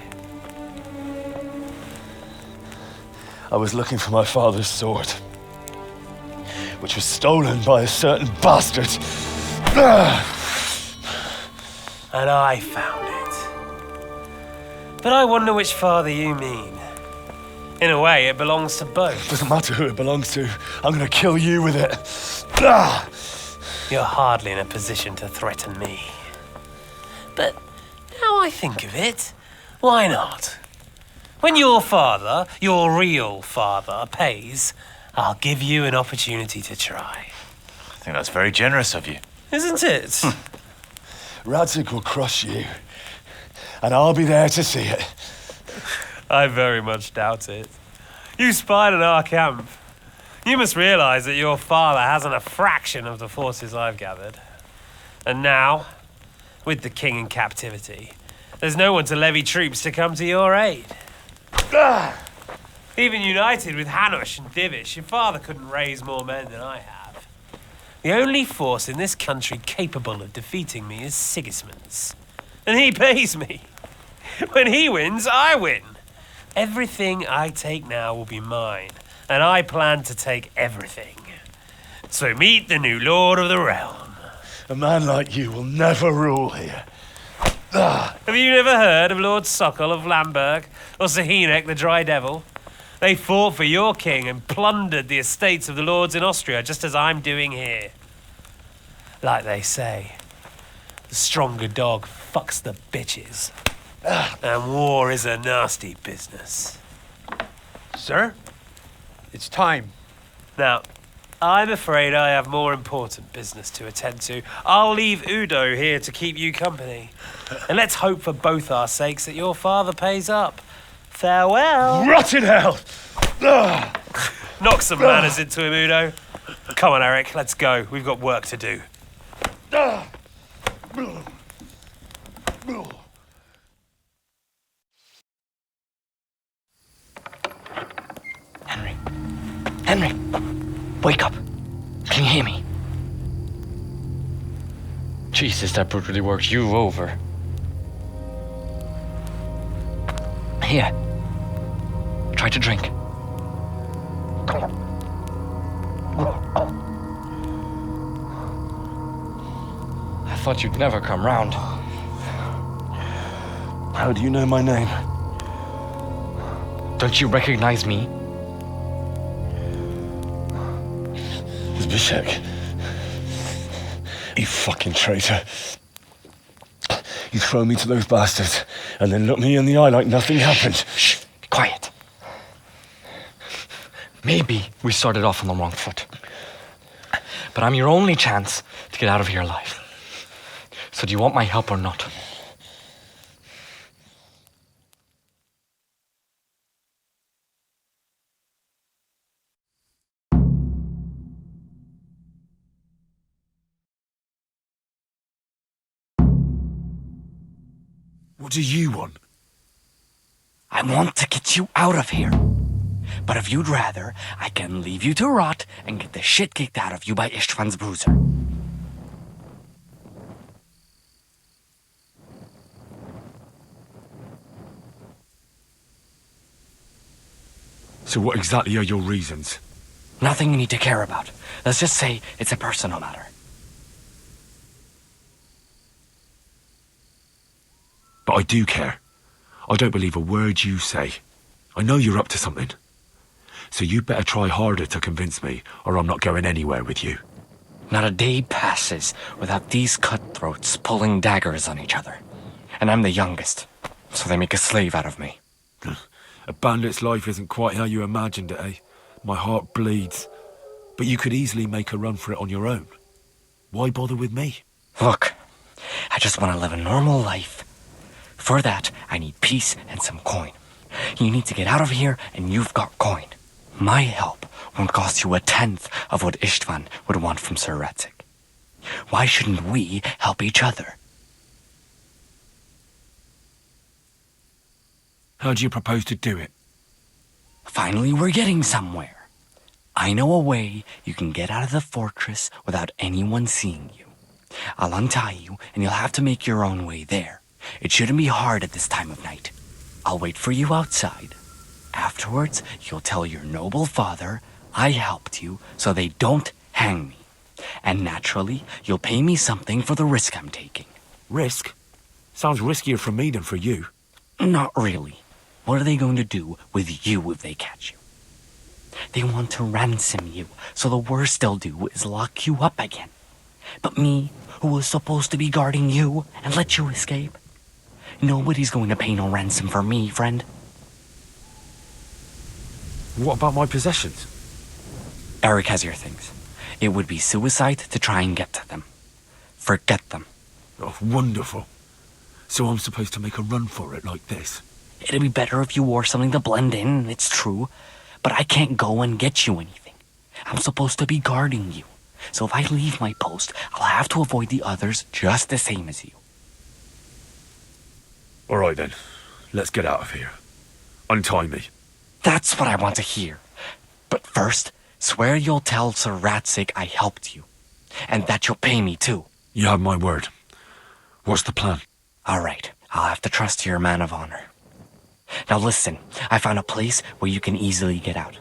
I was looking for my father's sword, which was stolen by a certain bastard. And I found it. But I wonder which father you mean. In a way, it belongs to both. Doesn't matter who it belongs to. I'm gonna kill you with it. You're hardly in a position to threaten me. But now I think of it, why not? When your father, your real father, pays, I'll give you an opportunity to try. I think that's very generous of you. Isn't it? Radzik will crush you, and I'll be there to see it. I very much doubt it. You spied on our camp. You must realize that your father hasn't a fraction of the forces I've gathered. And now, with the king in captivity, there's no one to levy troops to come to your aid. Even united with Hanush and Divish, your father couldn't raise more men than I have. The only force in this country capable of defeating me is Sigismund's. And he pays me. When he wins, I win. Everything I take now will be mine, and I plan to take everything. So meet the new lord of the realm. A man like you will never rule here. Have you never heard of Lord Sokol of Lamberg or Sahinek the Dry Devil? They fought for your king and plundered the estates of the lords in Austria, just as I'm doing here. Like they say, the stronger dog fucks the bitches. And war is a nasty business. Sir, it's time. Now, I'm afraid I have more important business to attend to. I'll leave Udo here to keep you company. And let's hope for both our sakes that your father pays up. Farewell. Rotted hell! Knock some manners into him, Udo. Come on, Eric, let's go. We've got work to do. Henry, wake up. Can you hear me? Jesus, that brutally worked you over. Here. Try to drink. I thought you'd never come round. How do you know my name? Don't you recognize me? Zbyszek. You fucking traitor. You throw me to those bastards and then look me in the eye like nothing happened. Shh, be quiet. Maybe we started off on the wrong foot. But I'm your only chance to get out of here alive. So do you want my help or not? What do you want? I want to get you out of here. But if you'd rather, I can leave you to rot and get the shit kicked out of you by Istvan's bruiser. So what exactly are your reasons? Nothing you need to care about. Let's just say it's a personal matter. But I do care. I don't believe a word you say. I know you're up to something. So you better try harder to convince me, or I'm not going anywhere with you. Not a day passes without these cutthroats pulling daggers on each other. And I'm the youngest, so they make a slave out of me. A bandit's life isn't quite how you imagined it, eh? My heart bleeds. But you could easily make a run for it on your own. Why bother with me? Look, I just want to live a normal life. For that, I need peace and some coin. You need to get out of here, and you've got coin. My help won't cost you 1/10 of what Istvan would want from Sir Radzik. Why shouldn't we help each other? How do you propose to do it? Finally, we're getting somewhere. I know a way you can get out of the fortress without anyone seeing you. I'll untie you, and you'll have to make your own way there. It shouldn't be hard at this time of night. I'll wait for you outside. Afterwards, you'll tell your noble father I helped you so they don't hang me. And naturally, you'll pay me something for the risk I'm taking. Risk? Sounds riskier for me than for you. Not really. What are they going to do with you if they catch you? They want to ransom you, so the worst they'll do is lock you up again. But me, who was supposed to be guarding you and let you escape? Nobody's going to pay no ransom for me, friend. What about my possessions? Eric has your things. It would be suicide to try and get to them. Forget them. Oh, wonderful. So I'm supposed to make a run for it like this? It'd be better if you wore something to blend in, it's true. But I can't go and get you anything. I'm supposed to be guarding you. So if I leave my post, I'll have to avoid the others just the same as you. All right then. Let's get out of here. Untie me. That's what I want to hear. But first, swear you'll tell Sir Radzik I helped you. And that you'll pay me too. You have my word. What's the plan? All right. I'll have to trust you're a man of honor. Now listen, I found a place where you can easily get out.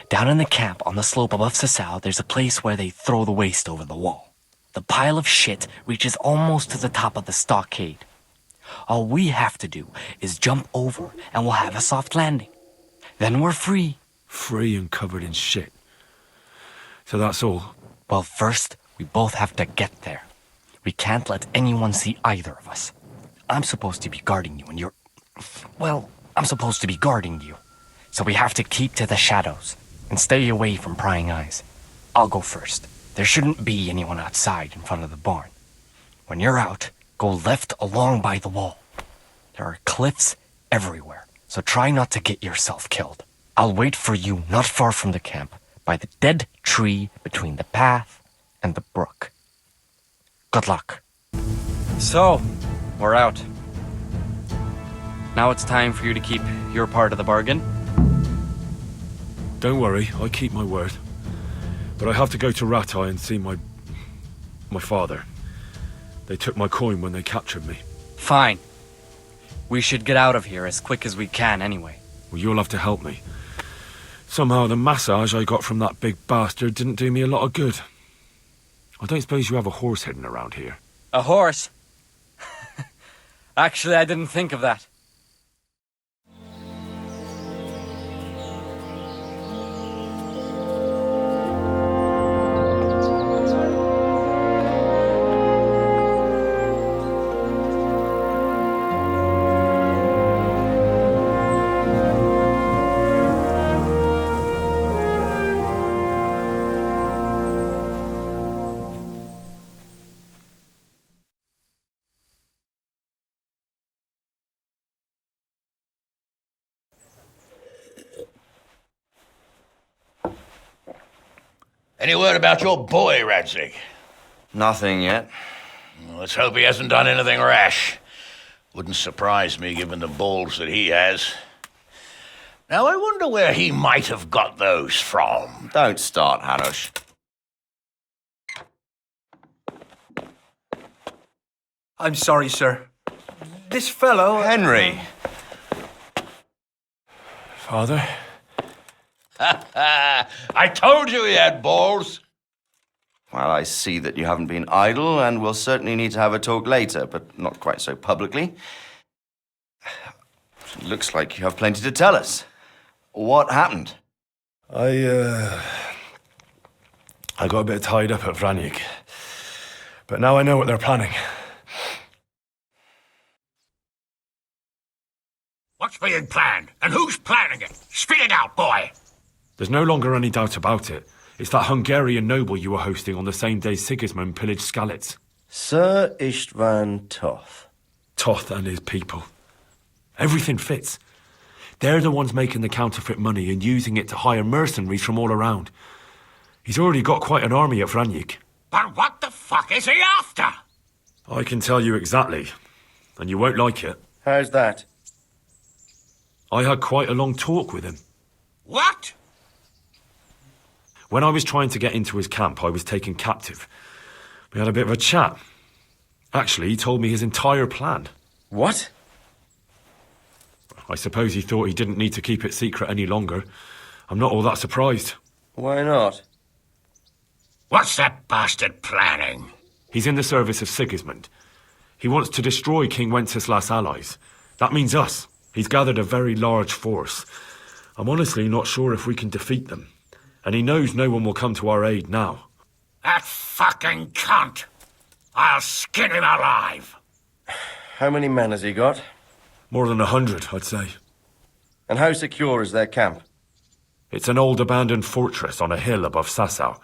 Down in the camp on the slope above Sasau, there's a place where they throw the waste over the wall. The pile of shit reaches almost to the top of the stockade. All we have to do is jump over and we'll have a soft landing. Then we're free. Free and covered in shit. So that's all? Well, first, we both have to get there. We can't let anyone see either of us. I'm supposed to be guarding you and you're... Well, I'm supposed to be guarding you. So we have to keep to the shadows and stay away from prying eyes. I'll go first. There shouldn't be anyone outside in front of the barn. When you're out, go left along by the wall. There are cliffs everywhere, so try not to get yourself killed. I'll wait for you not far from the camp, by the dead tree between the path and the brook. Good luck. So, we're out. Now it's time for you to keep your part of the bargain. Don't worry, I keep my word. But I have to go to Ratai and see my father. They took my coin when they captured me. Fine. We should get out of here as quick as we can anyway. Well, you'll have to help me. Somehow the massage I got from that big bastard didn't do me a lot of good. I don't suppose you have a horse hidden around here? A horse? Actually, I didn't think of that. Any word about your boy, Radzig? Nothing yet. Well, let's hope he hasn't done anything rash. Wouldn't surprise me, given the balls that he has. Now, I wonder where he might have got those from. Don't start, Hanush. I'm sorry, sir. This fellow... Henry! Father? I told you he had balls. Well, I see that you haven't been idle, and we'll certainly need to have a talk later, but not quite so publicly. It looks like you have plenty to tell us. What happened? I got a bit tied up at Vranyik. But now I know what they're planning. What's being planned? And who's planning it? Spit it out, boy! There's no longer any doubt about it. It's that Hungarian noble you were hosting on the same day Sigismund pillaged Skalitz. Sir Istvan Toth. Toth and his people. Everything fits. They're the ones making the counterfeit money and using it to hire mercenaries from all around. He's already got quite an army at Vranyik. But what the fuck is he after? I can tell you exactly, and you won't like it. How's that? I had quite a long talk with him. What? When I was trying to get into his camp, I was taken captive. We had a bit of a chat. Actually, he told me his entire plan. What? I suppose he thought he didn't need to keep it secret any longer. I'm not all that surprised. Why not? What's that bastard planning? He's in the service of Sigismund. He wants to destroy King Wenceslas' allies. That means us. He's gathered a very large force. I'm honestly not sure if we can defeat them. And he knows no one will come to our aid now. That fucking cunt! I'll skin him alive! How many men has he got? More than 100, I'd say. And how secure is their camp? It's an old abandoned fortress on a hill above Sassau.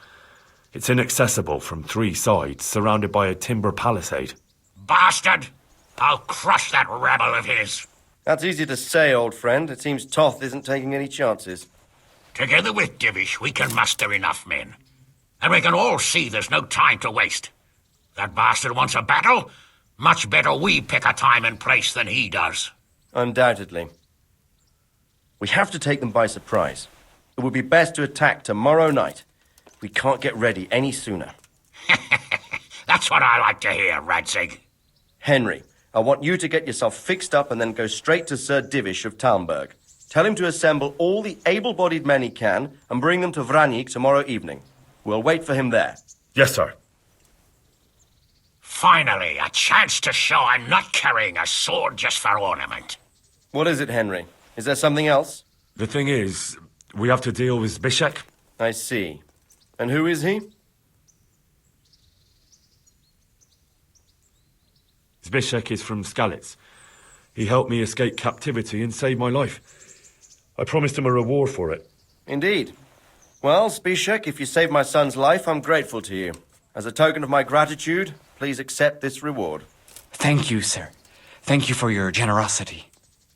It's inaccessible from 3 sides, surrounded by a timber palisade. Bastard! I'll crush that rebel of his! That's easy to say, old friend. It seems Toth isn't taking any chances. Together with Divish, we can muster enough men. And we can all see there's no time to waste. That bastard wants a battle. Much better we pick a time and place than he does. Undoubtedly. We have to take them by surprise. It would be best to attack tomorrow night. We can't get ready any sooner. That's what I like to hear, Radzig. Henry, I want you to get yourself fixed up and then go straight to Sir Divish of Talmberg. Tell him to assemble all the able-bodied men he can and bring them to Vranyik tomorrow evening. We'll wait for him there. Yes, sir. Finally, a chance to show I'm not carrying a sword just for ornament. What is it, Henry? Is there something else? The thing is, we have to deal with Zbyszek. I see. And who is he? Zbyszek is from Skalitz. He helped me escape captivity and saved my life. I promised him a reward for it. Indeed. Well, Zbyszek, if you saved my son's life, I'm grateful to you. As a token of my gratitude, please accept this reward. Thank you, sir. Thank you for your generosity.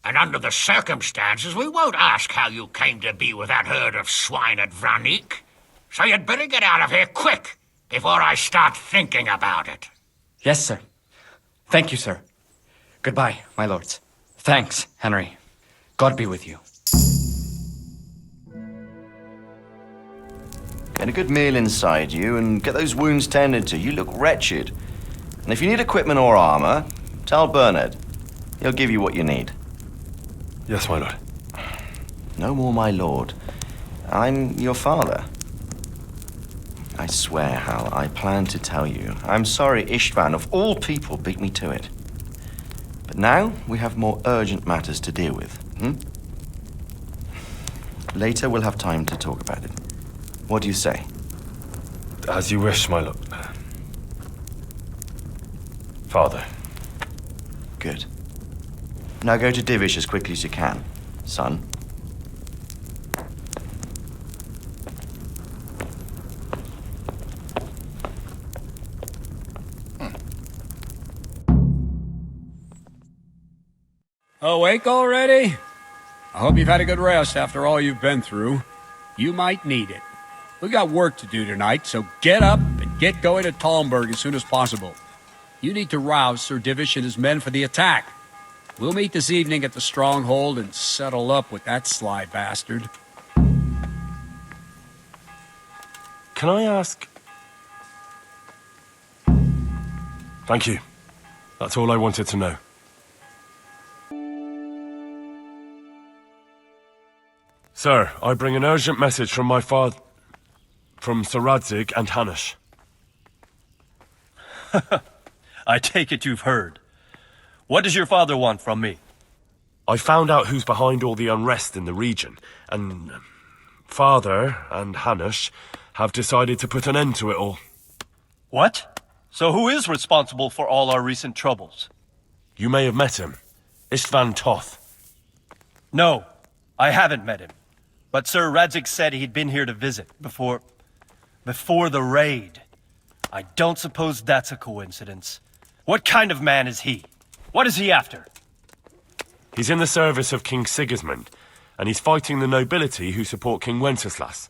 And under the circumstances, we won't ask how you came to be with that herd of swine at Vranik. So you'd better get out of here quick, before I start thinking about it. Yes, sir. Thank you, sir. Goodbye, my lords. Thanks, Henry. God be with you. Get a good meal inside you and get those wounds tended to. You look wretched. And if you need equipment or armor, tell Bernard. He'll give you what you need. Yes, my lord. No more, my lord. I'm your father. I swear, Hal, I plan to tell you. I'm sorry Istvan, of all people, beat me to it. But now we have more urgent matters to deal with. Later we'll have time to talk about it. What do you say? As you wish, my lord. Father. Good. Now go to Divish as quickly as you can, son. Awake already? I hope you've had a good rest after all you've been through. You might need it. We got work to do tonight, so get up and get going to Talmberg as soon as possible. You need to rouse Sir Divish and his men for the attack. We'll meet this evening at the stronghold and settle up with that sly bastard. Can I ask... Thank you. That's all I wanted to know. Sir, I bring an urgent message from my father... from Sir Radzig and Hanush. I take it you've heard. What does your father want from me? I found out who's behind all the unrest in the region, and... Father and Hanush have decided to put an end to it all. What? So who is responsible for all our recent troubles? You may have met him. Istvan Toth. No, I haven't met him. But Sir Radzig said he'd been here to visit before the raid. I don't suppose that's a coincidence. What kind of man is he? What is he after? He's in the service of King Sigismund, and he's fighting the nobility who support King Wenceslas.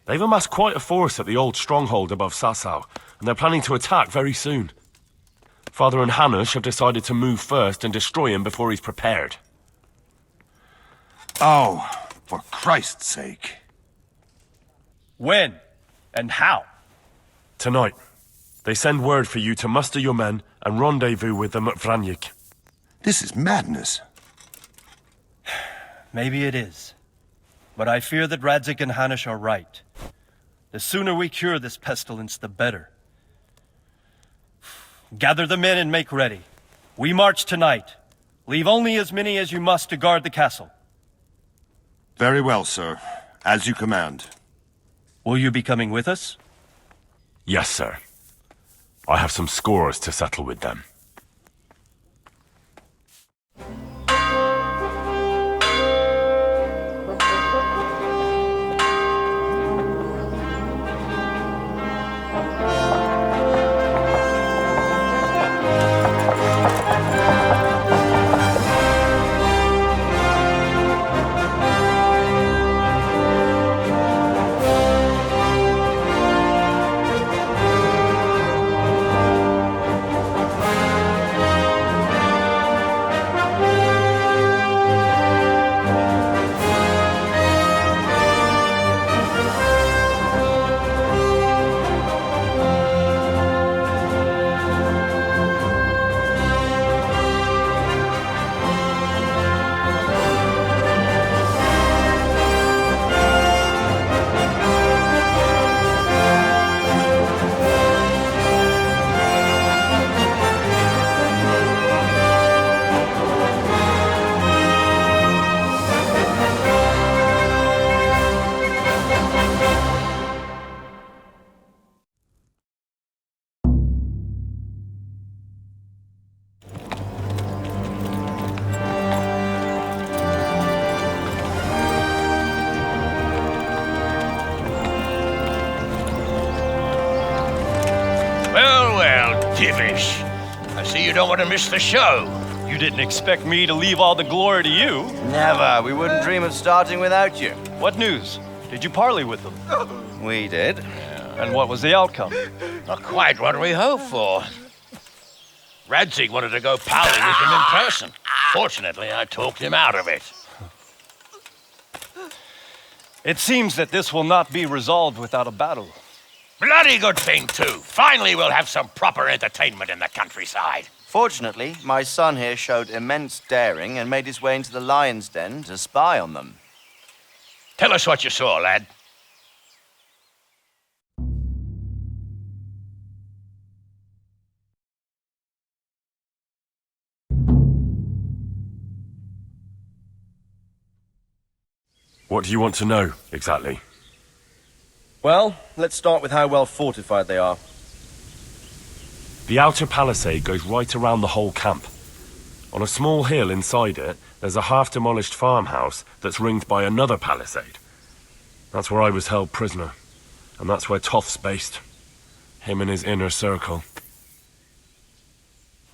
They've amassed quite a force at the old stronghold above Sasau, and they're planning to attack very soon. Father and Hanush have decided to move first and destroy him before he's prepared. Oh, for Christ's sake. When? And how? Tonight. They send word for you to muster your men and rendezvous with them at Vranik. This is madness. Maybe it is. But I fear that Radzig and Hanush are right. The sooner we cure this pestilence, the better. Gather the men and make ready. We march tonight. Leave only as many as you must to guard the castle. Very well, sir. As you command. Will you be coming with us? Yes, sir. I have some scores to settle with them. Divish, I see you don't want to miss the show. You didn't expect me to leave all the glory to you. Never. We wouldn't dream of starting without you. What news? Did you parley with them? We did. And what was the outcome? Not quite what we hoped for. Radzig wanted to go parley with him in person. Fortunately, I talked him out of it. It seems that this will not be resolved without a battle. Bloody good thing, too. Finally, we'll have some proper entertainment in the countryside. Fortunately, my son here showed immense daring and made his way into the lion's den to spy on them. Tell us what you saw, lad. What do you want to know, exactly? Well, let's start with how well fortified they are. The outer palisade goes right around the whole camp. On a small hill inside it, there's a half-demolished farmhouse that's ringed by another palisade. That's where I was held prisoner, and that's where Toth's based. Him and his inner circle.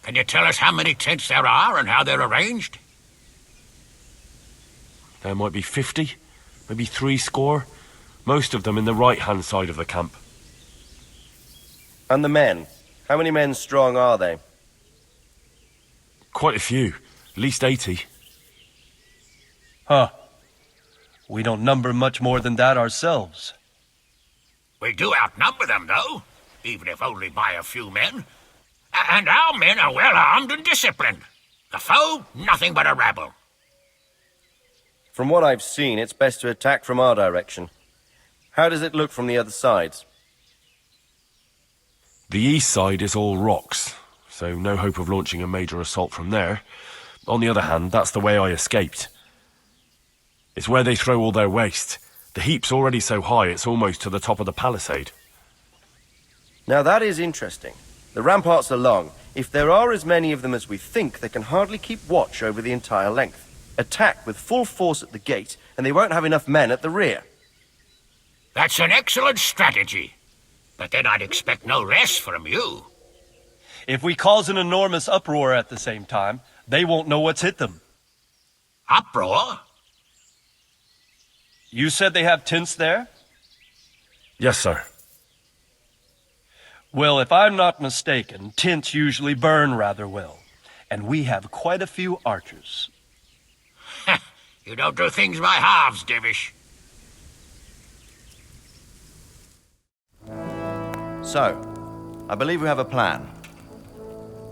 Can you tell us how many tents there are and how they're arranged? There might be 50, maybe 70, most of them in the right-hand side of the camp. And the men? How many men strong are they? Quite a few, at least 80. Huh. We don't number much more than that ourselves. We do outnumber them, though, even if only by a few men. And our men are well armed and disciplined. The foe, nothing but a rabble. From what I've seen, it's best to attack from our direction. How does it look from the other sides? The east side is all rocks, so no hope of launching a major assault from there. On the other hand, that's the way I escaped. It's where they throw all their waste. The heap's already so high it's almost to the top of the palisade. Now that is interesting. The ramparts are long. If there are as many of them as we think, they can hardly keep watch over the entire length. Attack with full force at the gate, and they won't have enough men at the rear. That's an excellent strategy. But then I'd expect no less from you. If we cause an enormous uproar at the same time, they won't know what's hit them. Uproar? You said they have tents there? Yes, sir. Well, if I'm not mistaken, tents usually burn rather well. And we have quite a few archers. You don't do things by halves, Divish. So, I believe we have a plan.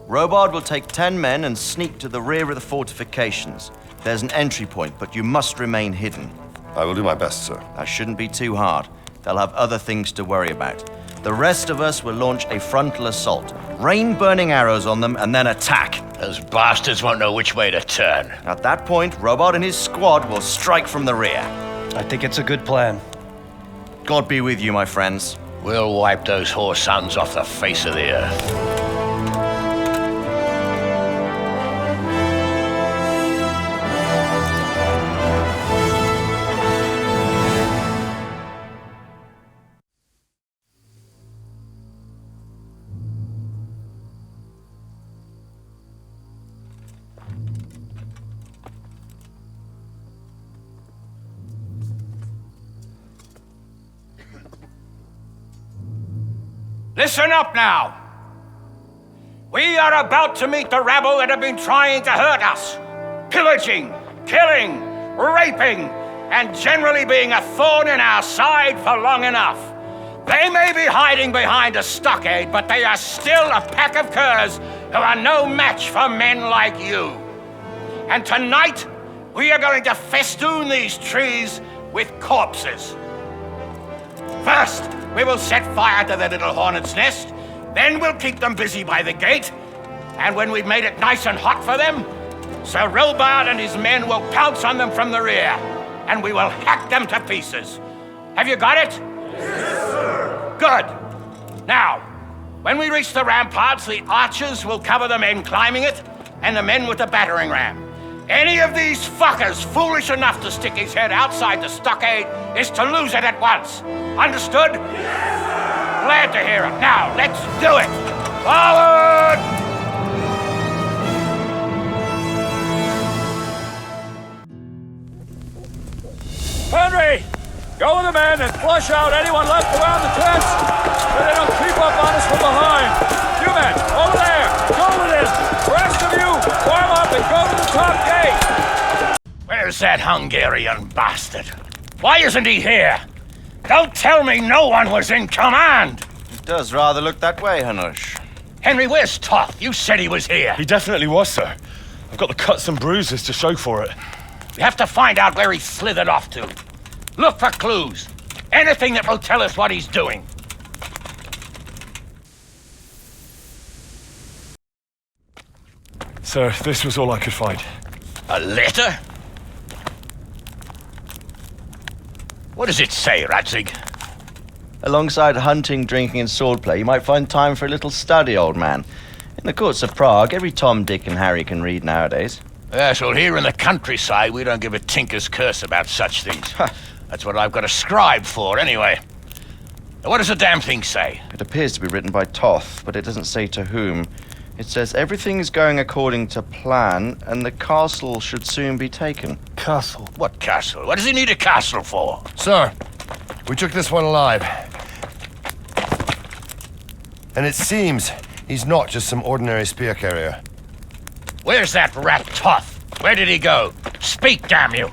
Robard will take 10 men and sneak to the rear of the fortifications. There's an entry point, but you must remain hidden. I will do my best, sir. That shouldn't be too hard. They'll have other things to worry about. The rest of us will launch a frontal assault. Rain burning arrows on them and then attack. Those bastards won't know which way to turn. At that point, Robard and his squad will strike from the rear. I think it's a good plan. God be with you, my friends. We'll wipe those whore sons off the face of the earth. Listen up now. We are about to meet the rabble that have been trying to hurt us. Pillaging, killing, raping, and generally being a thorn in our side for long enough. They may be hiding behind a stockade, but they are still a pack of curs who are no match for men like you. And tonight, we are going to festoon these trees with corpses. First, we will set fire to their little hornet's nest. Then we'll keep them busy by the gate. And when we've made it nice and hot for them, Sir Robard and his men will pounce on them from the rear. And we will hack them to pieces. Have you got it? Yes, sir. Good. Now, when we reach the ramparts, the archers will cover the men climbing it and the men with the battering ram. Any of these fuckers foolish enough to stick his head outside the stockade is to lose it at once. Understood? Yes, sir. Glad to hear it. Now, let's do it. Forward! Henry! Go with the men and flush out anyone left around the tents so they don't creep up on us from behind. You men, over there, go with him. The rest of you, form up and go to the top gate. Where's that Hungarian bastard? Why isn't he here? Don't tell me no one was in command! It does rather look that way, Hanush. Henry, where's Toth? You said he was here. He definitely was, sir. I've got the cuts and bruises to show for it. We have to find out where he slithered off to. Look for clues. Anything that will tell us what he's doing. Sir, this was all I could find. A letter? What does it say, Radzig? Alongside hunting, drinking, and swordplay, you might find time for a little study, old man. In the courts of Prague, every Tom, Dick, and Harry can read nowadays. Yes, well, here in the countryside, we don't give a tinker's curse about such things. That's what I've got a scribe for, anyway. What does the damn thing say? It appears to be written by Toth, but it doesn't say to whom. It says everything is going according to plan, and the castle should soon be taken. Castle? What castle? What does he need a castle for? Sir, we took this one alive. And it seems he's not just some ordinary spear carrier. Where's that rat Toth? Where did he go? Speak, damn you!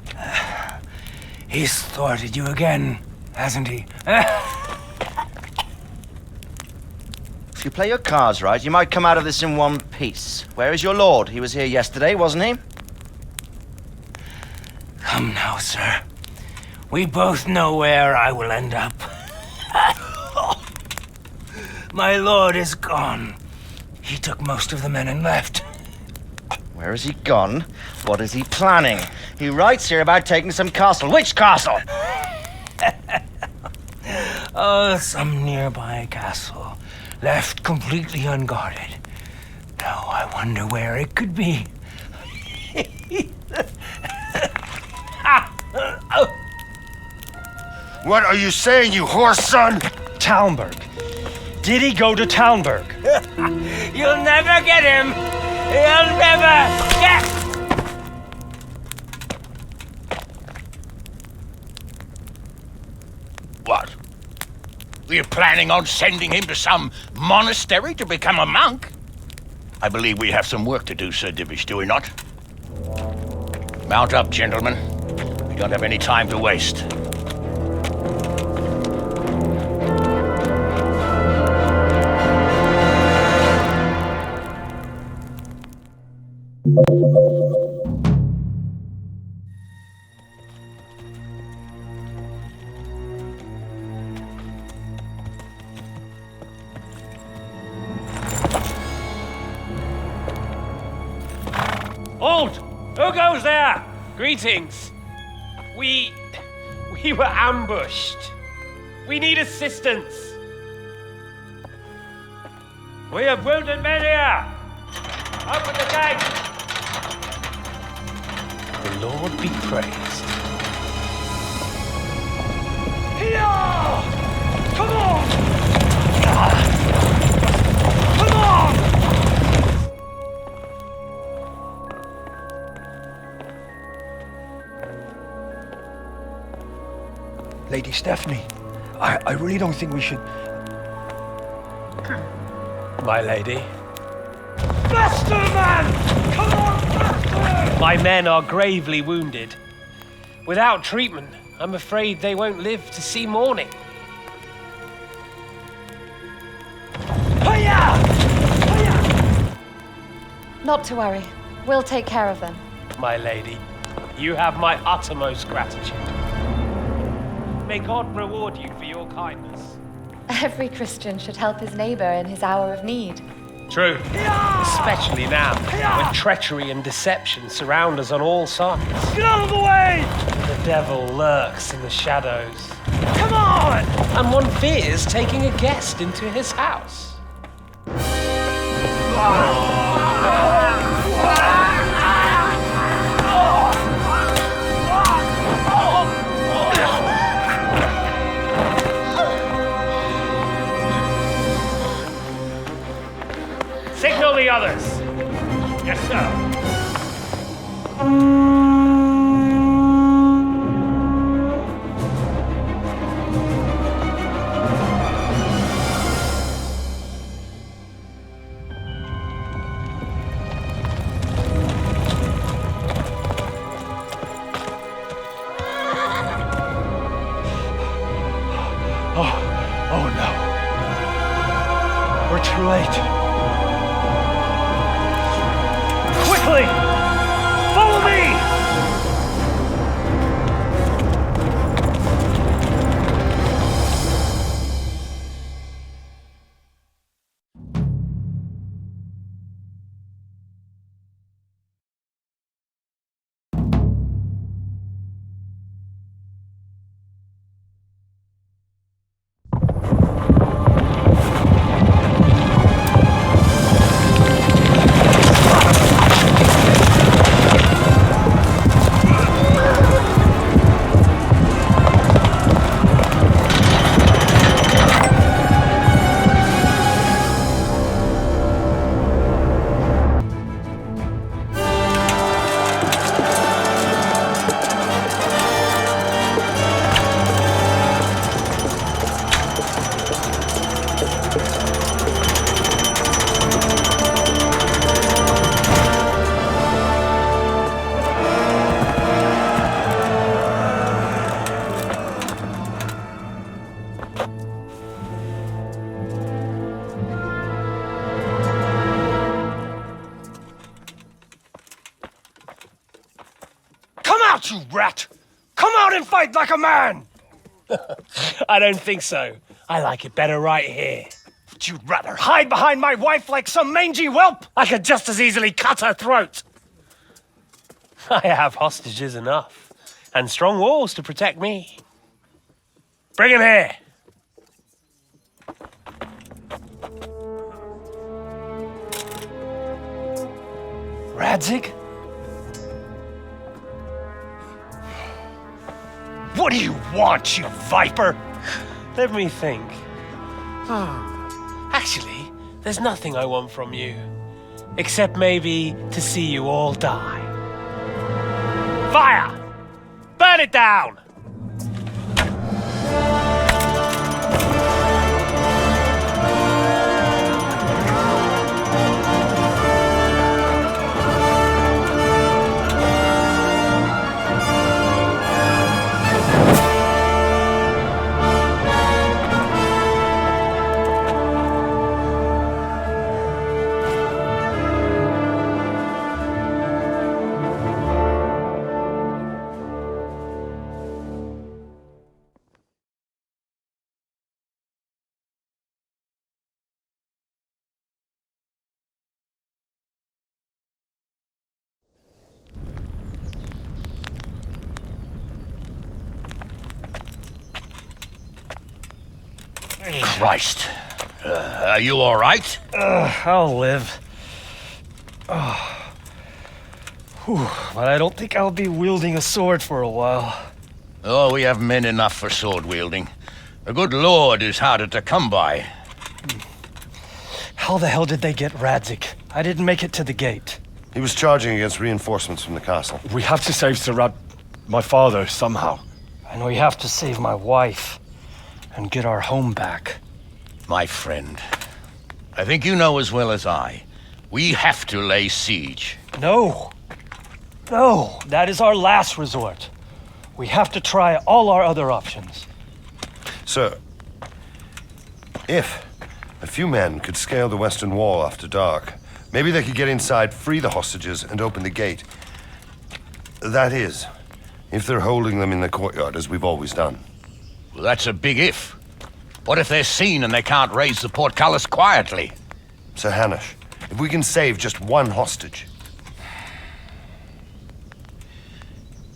He's thwarted you again, hasn't he? If you play your cards right, you might come out of this in one piece. Where is your lord? He was here yesterday, wasn't he? Come now, sir. We both know where I will end up. My lord is gone. He took most of the men and left. Where has he gone? What is he planning? He writes here about taking some castle. Which castle? Oh, some nearby castle. Left completely unguarded. Now I wonder where it could be. What are you saying, you horse son? Talmberg. Did he go to Talmberg? You'll never get him! You'll never get... What? Were you planning on sending him to some monastery to become a monk? I believe we have some work to do, Sir Divish, do we not? Mount up, gentlemen. We don't have any time to waste. Halt! Who goes there? Greetings. We were ambushed. We need assistance. We have wounded men here. Open the gate. The Lord be praised. Here! Come on! Come on! Lady Stephanie, I really don't think we should... My lady. Faster, man! Come on, faster! My men are gravely wounded. Without treatment, I'm afraid they won't live to see morning. Not to worry. We'll take care of them. My lady, you have my uttermost gratitude. May God reward you for your kindness. Every Christian should help his neighbor in his hour of need. True. Especially now, when treachery and deception surround us on all sides. Get out of the way! The devil lurks in the shadows. Come on! And one fears taking a guest into his house. Oh no. We're too late. Quickly! Follow me! You rat! Come out and fight like a man! I don't think so. I like it better right here. Would you rather hide behind my wife like some mangy whelp? I could just as easily cut her throat. I have hostages enough, and strong walls to protect me. Bring him here. Radzig? What do you want, you viper? Let me think. Actually, there's nothing I want from you. Except maybe to see you all die. Fire! Burn it down! Christ. Are you all right? I'll live. But I don't think I'll be wielding a sword for a while. Oh, we have men enough for sword wielding. The good Lord is harder to come by. How the hell did they get Radzig? I didn't make it to the gate. He was charging against reinforcements from the castle. We have to save Sir my father, somehow. And we have to save my wife and get our home back. My friend, I think you know as well as I, we have to lay siege. No. No, that is our last resort. We have to try all our other options. Sir, if a few men could scale the western wall after dark, maybe they could get inside, free the hostages, and open the gate. That is, if they're holding them in the courtyard as we've always done. Well, that's a big if. What if they're seen and they can't raise the portcullis quietly? Sir Hanush, if we can save just one hostage.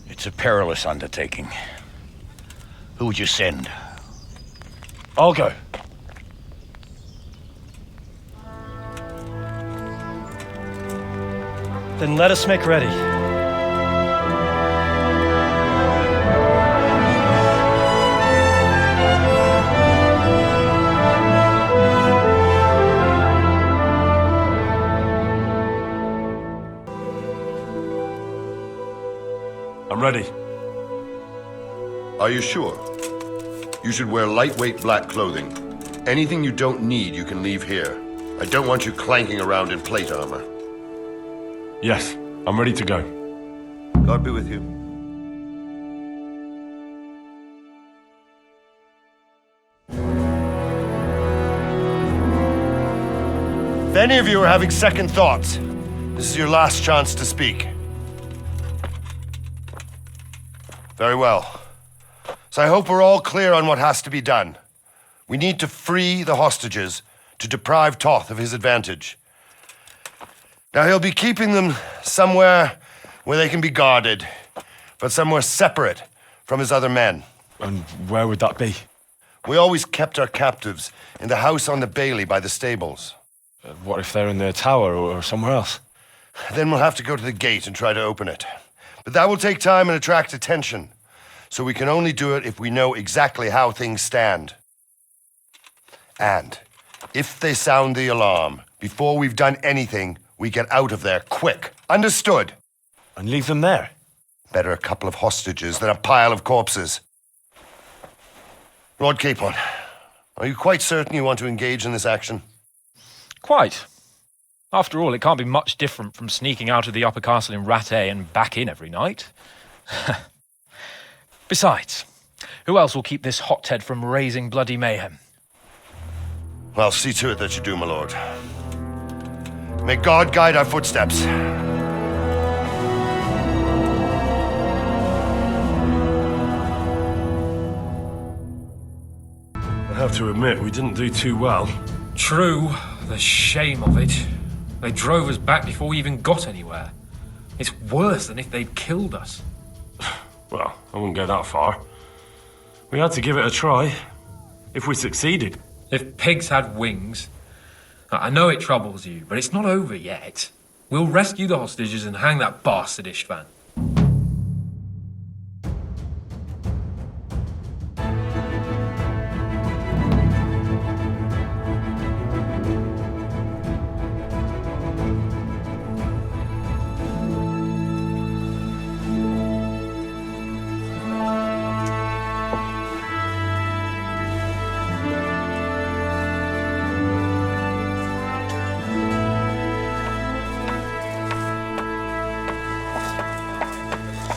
It's a perilous undertaking. Who would you send? I'll go. Then let us make ready. I'm ready. Are you sure? You should wear lightweight black clothing. Anything you don't need, you can leave here. I don't want you clanking around in plate armor. Yes, I'm ready to go. God be with you. any of you are having second thoughts, this is your last chance to speak. Very well. So I hope we're all clear on what has to be done. We need to free the hostages to deprive Toth of his advantage. Now he'll be keeping them somewhere where they can be guarded, but somewhere separate from his other men. And where would that be? We always kept our captives in the house on the bailey by the stables. What if they're in their tower or somewhere else? Then we'll have to go to the gate and try to open it. But that will take time and attract attention. So we can only do it if we know exactly how things stand. And if they sound the alarm, before we've done anything, we get out of there quick. Understood? And leave them there? Better a couple of hostages than a pile of corpses. Lord Capon, are you quite certain you want to engage in this action? Quite. After all, it can't be much different from sneaking out of the upper castle in Rattay and back in every night. Besides, who else will keep this hothead from raising bloody mayhem? Well, see to it that you do, my lord. May God guide our footsteps. I have to admit, we didn't do too well. True. The shame of it. They drove us back before we even got anywhere. It's worse than if they'd killed us. Well, I wouldn't go that far. We had to give it a try. If we succeeded. If pigs had wings... I know it troubles you, but it's not over yet. We'll rescue the hostages and hang that bastard Istvan.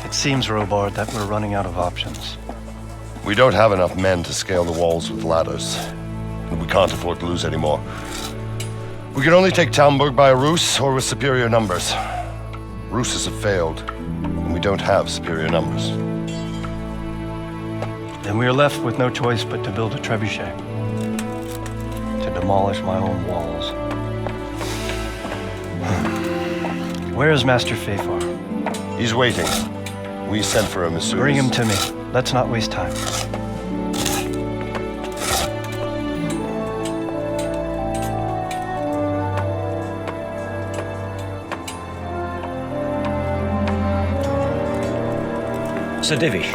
It seems, Robard, that we're running out of options. We don't have enough men to scale the walls with ladders. And we can't afford to lose any more. We can only take Talmberg by a ruse or with superior numbers. Ruses have failed, and we don't have superior numbers. Then we are left with no choice but to build a trebuchet. To demolish my own walls. Where is Master Fafar? He's waiting. We sent for him as soon Bring as... him to me. Let's not waste time. Sir Divish.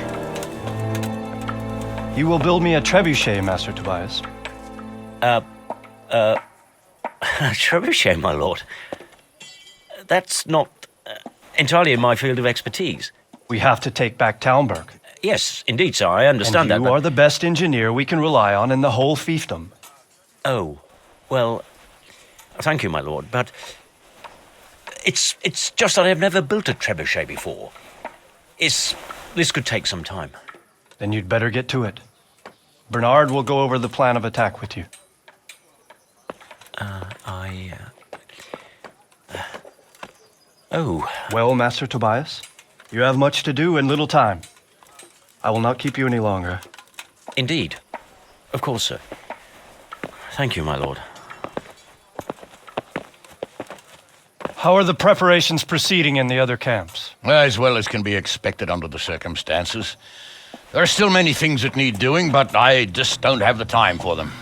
You will build me a trebuchet, Master Tobias. Trebuchet, my lord. That's not entirely in my field of expertise. We have to take back Talmberg. Yes, indeed, sir. I understand that. You are the best engineer we can rely on in the whole fiefdom. Oh, well, thank you, my lord, but it's just that I've never built a trebuchet before. This could take some time. Then you'd better get to it. Bernard will go over the plan of attack with you. Oh. Well, Master Tobias, you have much to do and little time. I will not keep you any longer. Indeed. Of course, sir. Thank you, my lord. How are the preparations proceeding in the other camps? As well as can be expected under the circumstances. There are still many things that need doing, but I just don't have the time for them.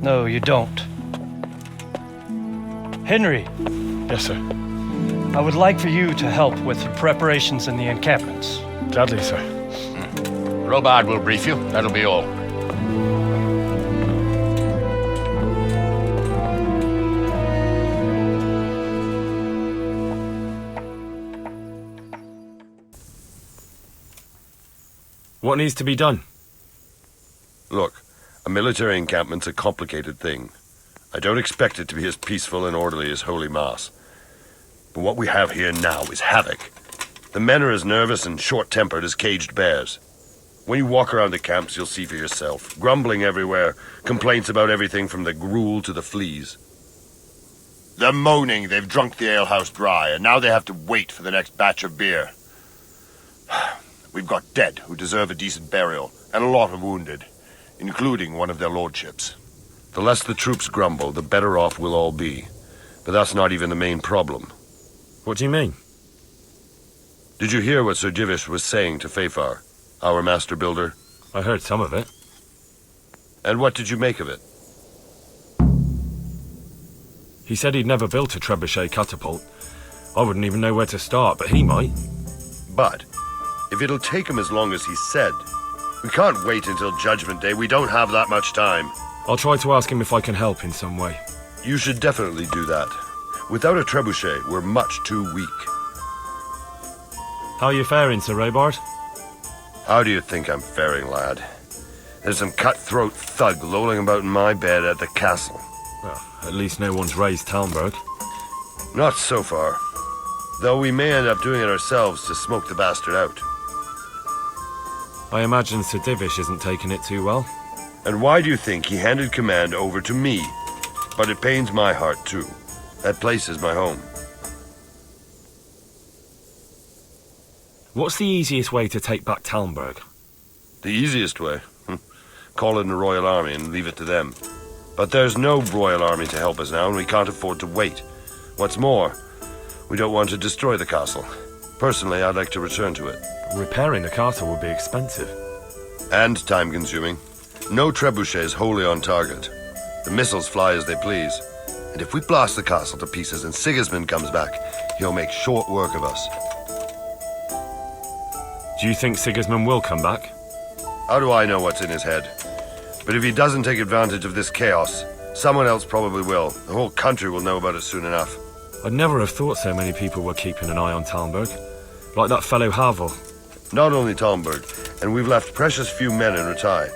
No, you don't. Henry. Yes, sir. I would like for you to help with the preparations in the encampments. Gladly, sir. Robard will brief you. That'll be all. What needs to be done? Look, a military encampment's a complicated thing. I don't expect it to be as peaceful and orderly as Holy Mass. But what we have here now is havoc. The men are as nervous and short-tempered as caged bears. When you walk around the camps, you'll see for yourself. Grumbling everywhere, complaints about everything from the gruel to the fleas. They're moaning they've drunk the alehouse dry, and now they have to wait for the next batch of beer. We've got dead who deserve a decent burial, and a lot of wounded, including one of their lordships. The less the troops grumble, the better off we'll all be. But that's not even the main problem. What do you mean? Did you hear what Sir Divish was saying to Fafar, our master builder? I heard some of it. And what did you make of it? He said he'd never built a trebuchet catapult. I wouldn't even know where to start, but he might. But if it'll take him as long as he said, we can't wait until Judgment Day. We don't have that much time. I'll try to ask him if I can help in some way. You should definitely do that. Without a trebuchet, we're much too weak. How are you faring, Sir Robard? How do you think I'm faring, lad? There's some cutthroat thug lolling about in my bed at the castle. Well, at least no one's raised Talmberg. Not so far. Though we may end up doing it ourselves to smoke the bastard out. I imagine Sir Divish isn't taking it too well. And why do you think he handed command over to me? But it pains my heart, too. That place is my home. What's the easiest way to take back Talmberg? The easiest way? Call in the Royal Army and leave it to them. But there's no Royal Army to help us now, and we can't afford to wait. What's more, we don't want to destroy the castle. Personally, I'd like to return to it. Repairing the castle would be expensive. And time-consuming. No trebuchet is wholly on target. The missiles fly as they please. And if we blast the castle to pieces and Sigismund comes back, he'll make short work of us. Do you think Sigismund will come back? How do I know what's in his head? But if he doesn't take advantage of this chaos, someone else probably will. The whole country will know about it soon enough. I'd never have thought so many people were keeping an eye on Talmberg. Like that fellow Havel. Not only Talmberg, and we've left precious few men in Ratai.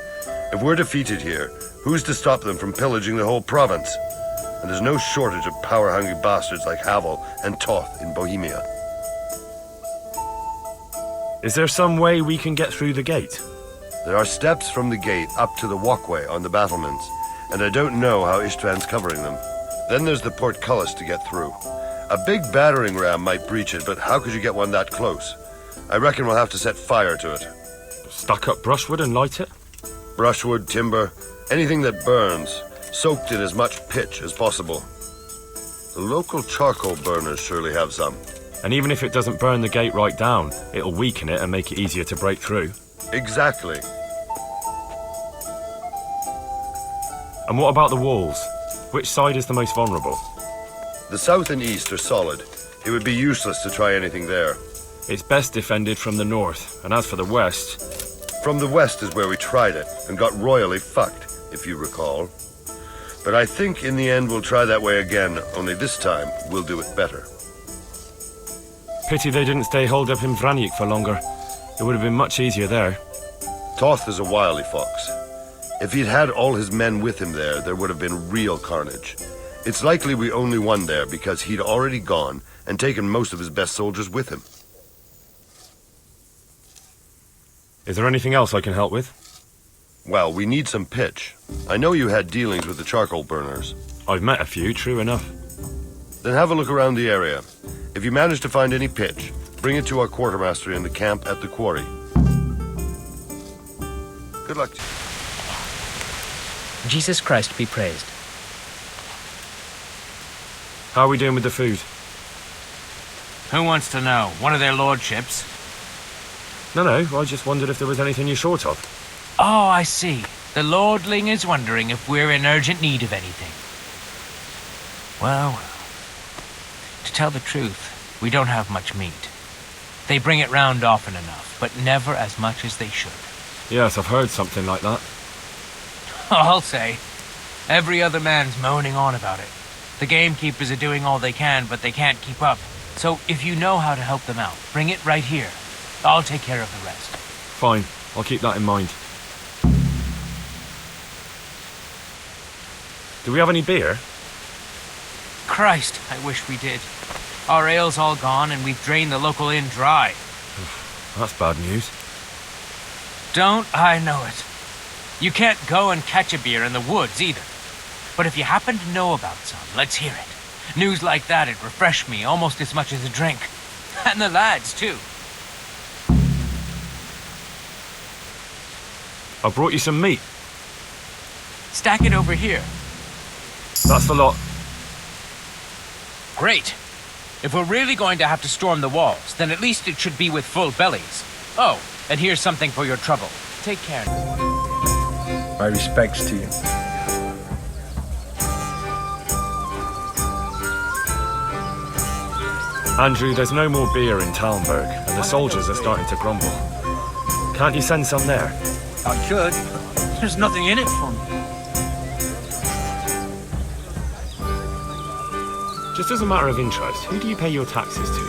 If we're defeated here, who's to stop them from pillaging the whole province? And there's no shortage of power-hungry bastards like Havel and Toth in Bohemia. Is there some way we can get through the gate? There are steps from the gate up to the walkway on the battlements, and I don't know how Istvan's covering them. Then there's the portcullis to get through. A big battering ram might breach it, but how could you get one that close? I reckon we'll have to set fire to it. Stack up brushwood and light it? Brushwood, timber, anything that burns, soaked in as much pitch as possible. The local charcoal burners surely have some. And even if it doesn't burn the gate right down, it'll weaken it and make it easier to break through. Exactly. And what about the walls? Which side is the most vulnerable? The south and east are solid. It would be useless to try anything there. It's best defended from the north, and as for the west... From the west is where we tried it, and got royally fucked, if you recall. But I think in the end we'll try that way again, only this time we'll do it better. Pity they didn't stay holed up in Vranik for longer. It would have been much easier there. Toth is a wily fox. If he'd had all his men with him there would have been real carnage. It's likely we only won there because he'd already gone and taken most of his best soldiers with him. Is there anything else I can help with? Well, we need some pitch. I know you had dealings with the charcoal burners. I've met a few, true enough. Then have a look around the area. If you manage to find any pitch, bring it to our quartermaster in the camp at the quarry. Good luck to you. Jesus Christ be praised. How are we doing with the food? Who wants to know? One of their lordships? No, I just wondered if there was anything you're short of. Oh, I see. The lordling is wondering if we're in urgent need of anything. Well, to tell the truth, we don't have much meat. They bring it round often enough, but never as much as they should. Yes, I've heard something like that. I'll say. Every other man's moaning on about it. The gamekeepers are doing all they can, but they can't keep up. So if you know how to help them out, bring it right here. I'll take care of the rest. Fine, I'll keep that in mind. Do we have any beer? Christ, I wish we did. Our ale's all gone and we've drained the local inn dry. That's bad news. Don't I know it? You can't go and catch a beer in the woods either. But if you happen to know about some, let's hear it. News like that, it refreshed me almost as much as a drink. And the lads, too. I brought you some meat. Stack it over here. That's the lot. Great. If we're really going to have to storm the walls, then at least it should be with full bellies. Oh, and here's something for your trouble. Take care. My respects to you. Andrew, there's no more beer in Talmberg, and the soldiers are starting to grumble. Can't you send some there? I could. There's nothing in it for me. Just as a matter of interest, who do you pay your taxes to?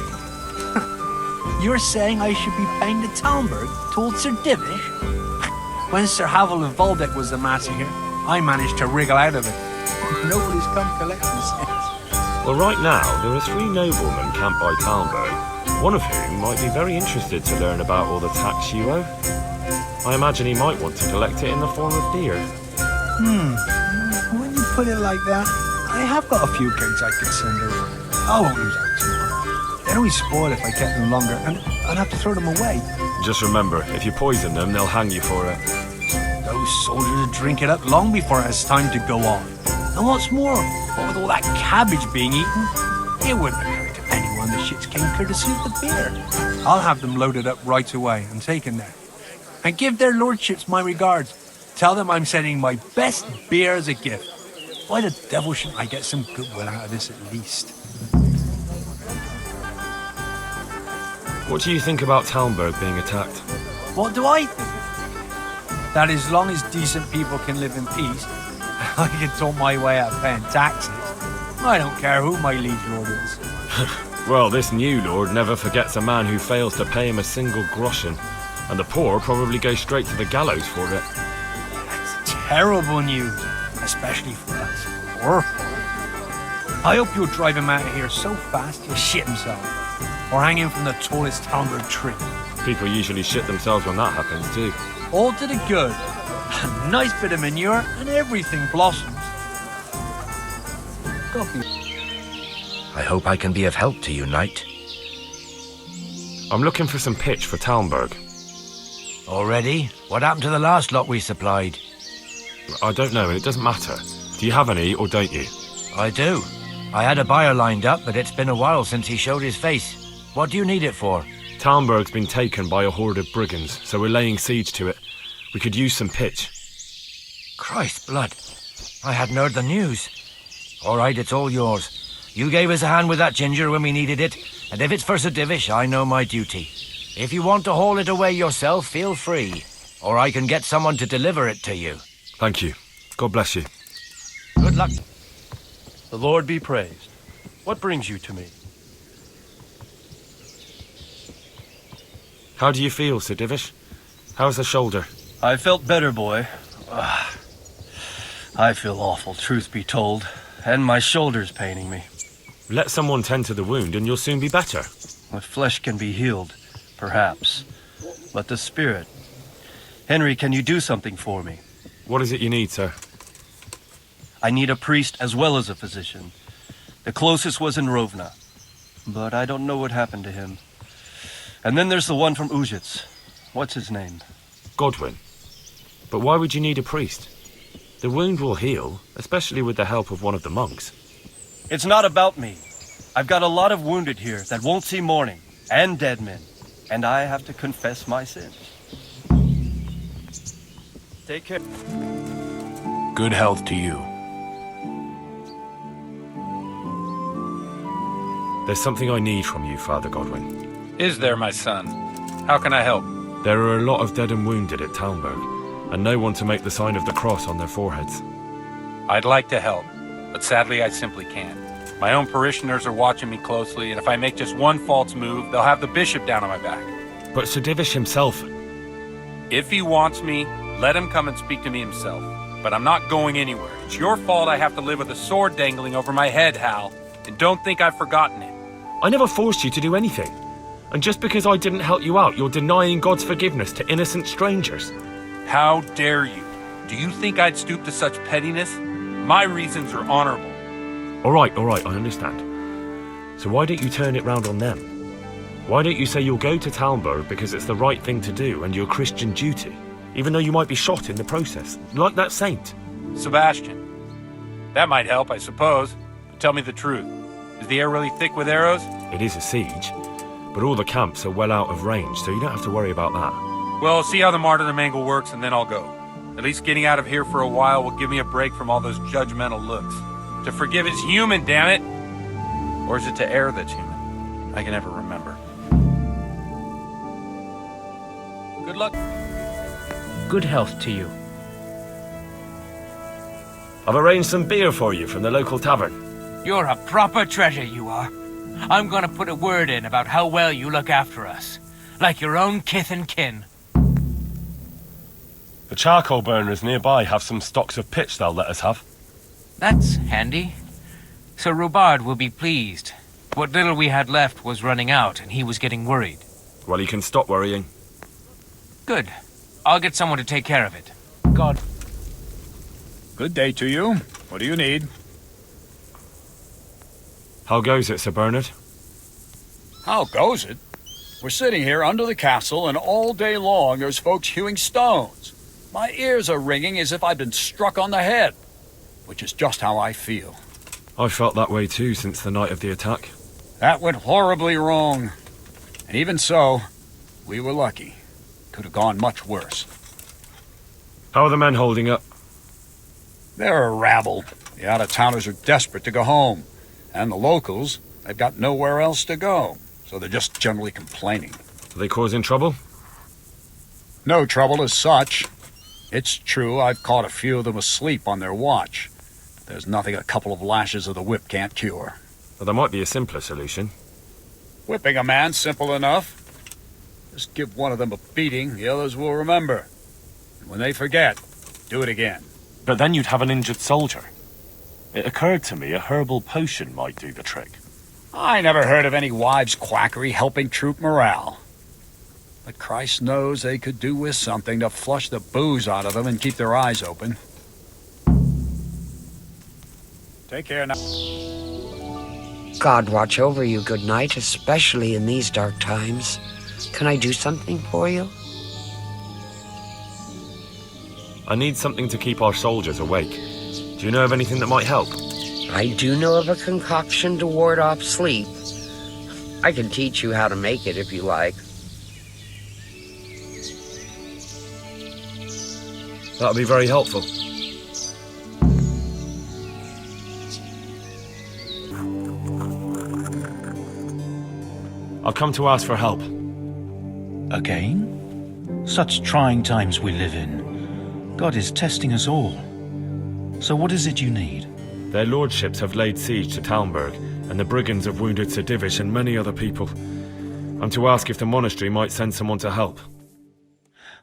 You're saying I should be paying the Talmberg to old Sir Divish? When Sir Havel of Volbeck was the massacre, I managed to wriggle out of it. Nobody's come collecting since. Well, right now, there are 3 noblemen camped by Talmberg, one of whom might be very interested to learn about all the tax you owe. I imagine he might want to collect it in the form of beer. When you put it like that, I have got a few kegs I could send over. I won't lose out too much. They'd always spoil if I kept them longer, and I'd have to throw them away. Just remember, if you poison them, they'll hang you for it. Those soldiers would drink it up long before it has time to go on. And what's more, what with all that cabbage being eaten, it wouldn't occur to anyone the shits came courtesy of the beer. I'll have them loaded up right away and taken there. And give their lordships my regards. Tell them I'm sending my best beer as a gift. Why the devil shouldn't I get some goodwill out of this at least? What do you think about Talmberg being attacked? What do I think? That as long as decent people can live in peace, I can talk my way out of paying taxes. I don't care who my liege lord is. Well, this new lord never forgets a man who fails to pay him a single groschen, and the poor probably go straight to the gallows for it. That's terrible news, especially for us. Poor. I hope you'll drive him out of here so fast he'll shit himself, or hang him from the tallest Talmberg tree. People usually shit themselves when that happens too. All to the good. A nice bit of manure and everything blossoms. I hope I can be of help to you, knight. I'm looking for some pitch for Talmberg. Already? What happened to the last lot we supplied? I don't know, and it doesn't matter. Do you have any, or don't you? I do. I had a buyer lined up, but it's been a while since he showed his face. What do you need it for? Talmberg's been taken by a horde of brigands, so we're laying siege to it. We could use some pitch. Christ blood. I hadn't heard the news. All right, it's all yours. You gave us a hand with that ginger when we needed it, and if it's for Sir Divish, I know my duty. If you want to haul it away yourself, feel free, or I can get someone to deliver it to you. Thank you. God bless you. Good luck. The Lord be praised. What brings you to me? How do you feel, Sir Divish? How's the shoulder? I felt better, boy. I feel awful, truth be told, and my shoulder's paining me. Let someone tend to the wound and you'll soon be better. The flesh can be healed, perhaps, but the spirit... Henry, can you do something for me? What is it you need, sir? I need a priest as well as a physician. The closest was in Rovna, but I don't know what happened to him. And then there's the one from Ujits. What's his name? Godwin. But why would you need a priest? The wound will heal, especially with the help of one of the monks. It's not about me. I've got a lot of wounded here that won't see morning, and dead men, and I have to confess my sins. Take care. Good health to you. There's something I need from you, Father Godwin. Is there, my son? How can I help? There are a lot of dead and wounded at Talmberg, and no one to make the sign of the cross on their foreheads. I'd like to help, but sadly I simply can't. My own parishioners are watching me closely, and if I make just one false move, they'll have the bishop down on my back. But Sir Divish himself... If he wants me, let him come and speak to me himself. But I'm not going anywhere. It's your fault I have to live with a sword dangling over my head, Hal. And don't think I've forgotten it. I never forced you to do anything. And just because I didn't help you out, you're denying God's forgiveness to innocent strangers. How dare you? Do you think I'd stoop to such pettiness? My reasons are honorable. All right, I understand. So why don't you turn it round on them? Why don't you say you'll go to Talmberg because it's the right thing to do and your Christian duty, even though you might be shot in the process, like that saint? Sebastian, that might help, I suppose. But tell me the truth. Is the air really thick with arrows? It is a siege, but all the camps are well out of range, so you don't have to worry about that. Well, see how the martyrdom angle works, and then I'll go. At least getting out of here for a while will give me a break from all those judgmental looks. To forgive is human, damn it! Or is it to err that's human? I can never remember. Good luck. Good health to you. I've arranged some beer for you from the local tavern. You're a proper treasure, you are. I'm gonna put a word in about how well you look after us. Like your own kith and kin. The charcoal burners nearby have some stocks of pitch they'll let us have. That's handy. Sir Robard will be pleased. What little we had left was running out, and he was getting worried. Well, he can stop worrying. Good. I'll get someone to take care of it. God. Good day to you. What do you need? How goes it, Sir Bernard? How goes it? We're sitting here under the castle, and all day long there's folks hewing stones. My ears are ringing as if I'd been struck on the head, which is just how I feel. I felt that way too since the night of the attack. That went horribly wrong. And even so, we were lucky. Could have gone much worse. How are the men holding up? They're a rabble. The out-of-towners are desperate to go home. And the locals, they've got nowhere else to go. So they're just generally complaining. Are they causing trouble? No trouble as such. It's true I've caught a few of them asleep on their watch. There's nothing a couple of lashes of the whip can't cure. Well, there might be a simpler solution. Whipping a man's simple enough. Just give one of them a beating, the others will remember. And when they forget, do it again. But then you'd have an injured soldier. It occurred to me a herbal potion might do the trick. I never heard of any wives' quackery helping troop morale. But Christ knows they could do with something to flush the booze out of them and keep their eyes open. Take care now. God watch over you, good night, especially in these dark times. Can I do something for you? I need something to keep our soldiers awake. Do you know of anything that might help? I do know of a concoction to ward off sleep. I can teach you how to make it if you like. That'll be very helpful. I'll come to ask for help. Again? Such trying times we live in. God is testing us all. So what is it you need? Their lordships have laid siege to Talmberg, and the brigands have wounded Sir Divish and many other people. I'm to ask if the monastery might send someone to help.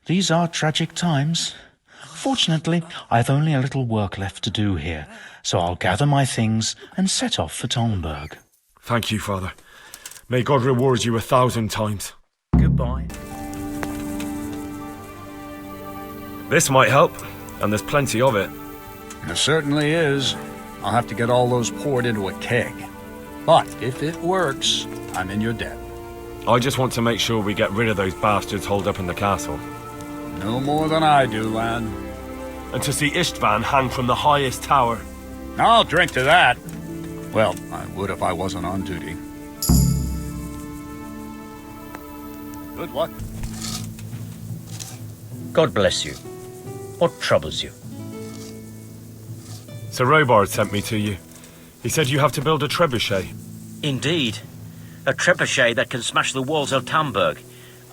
These are tragic times. Fortunately, I've only a little work left to do here, so I'll gather my things and set off for Talmberg. Thank you, Father. May God reward you 1,000 times. Goodbye. This might help, and there's plenty of it. There certainly is. I'll have to get all those poured into a keg. But if it works, I'm in your debt. I just want to make sure we get rid of those bastards holed up in the castle. No more than I do, lad. And to see Istvan hang from the highest tower. I'll drink to that. Well, I would if I wasn't on duty. Good luck. God bless you. What troubles you? Sir Robard sent me to you. He said you have to build a trebuchet. Indeed. A trebuchet that can smash the walls of Talmberg.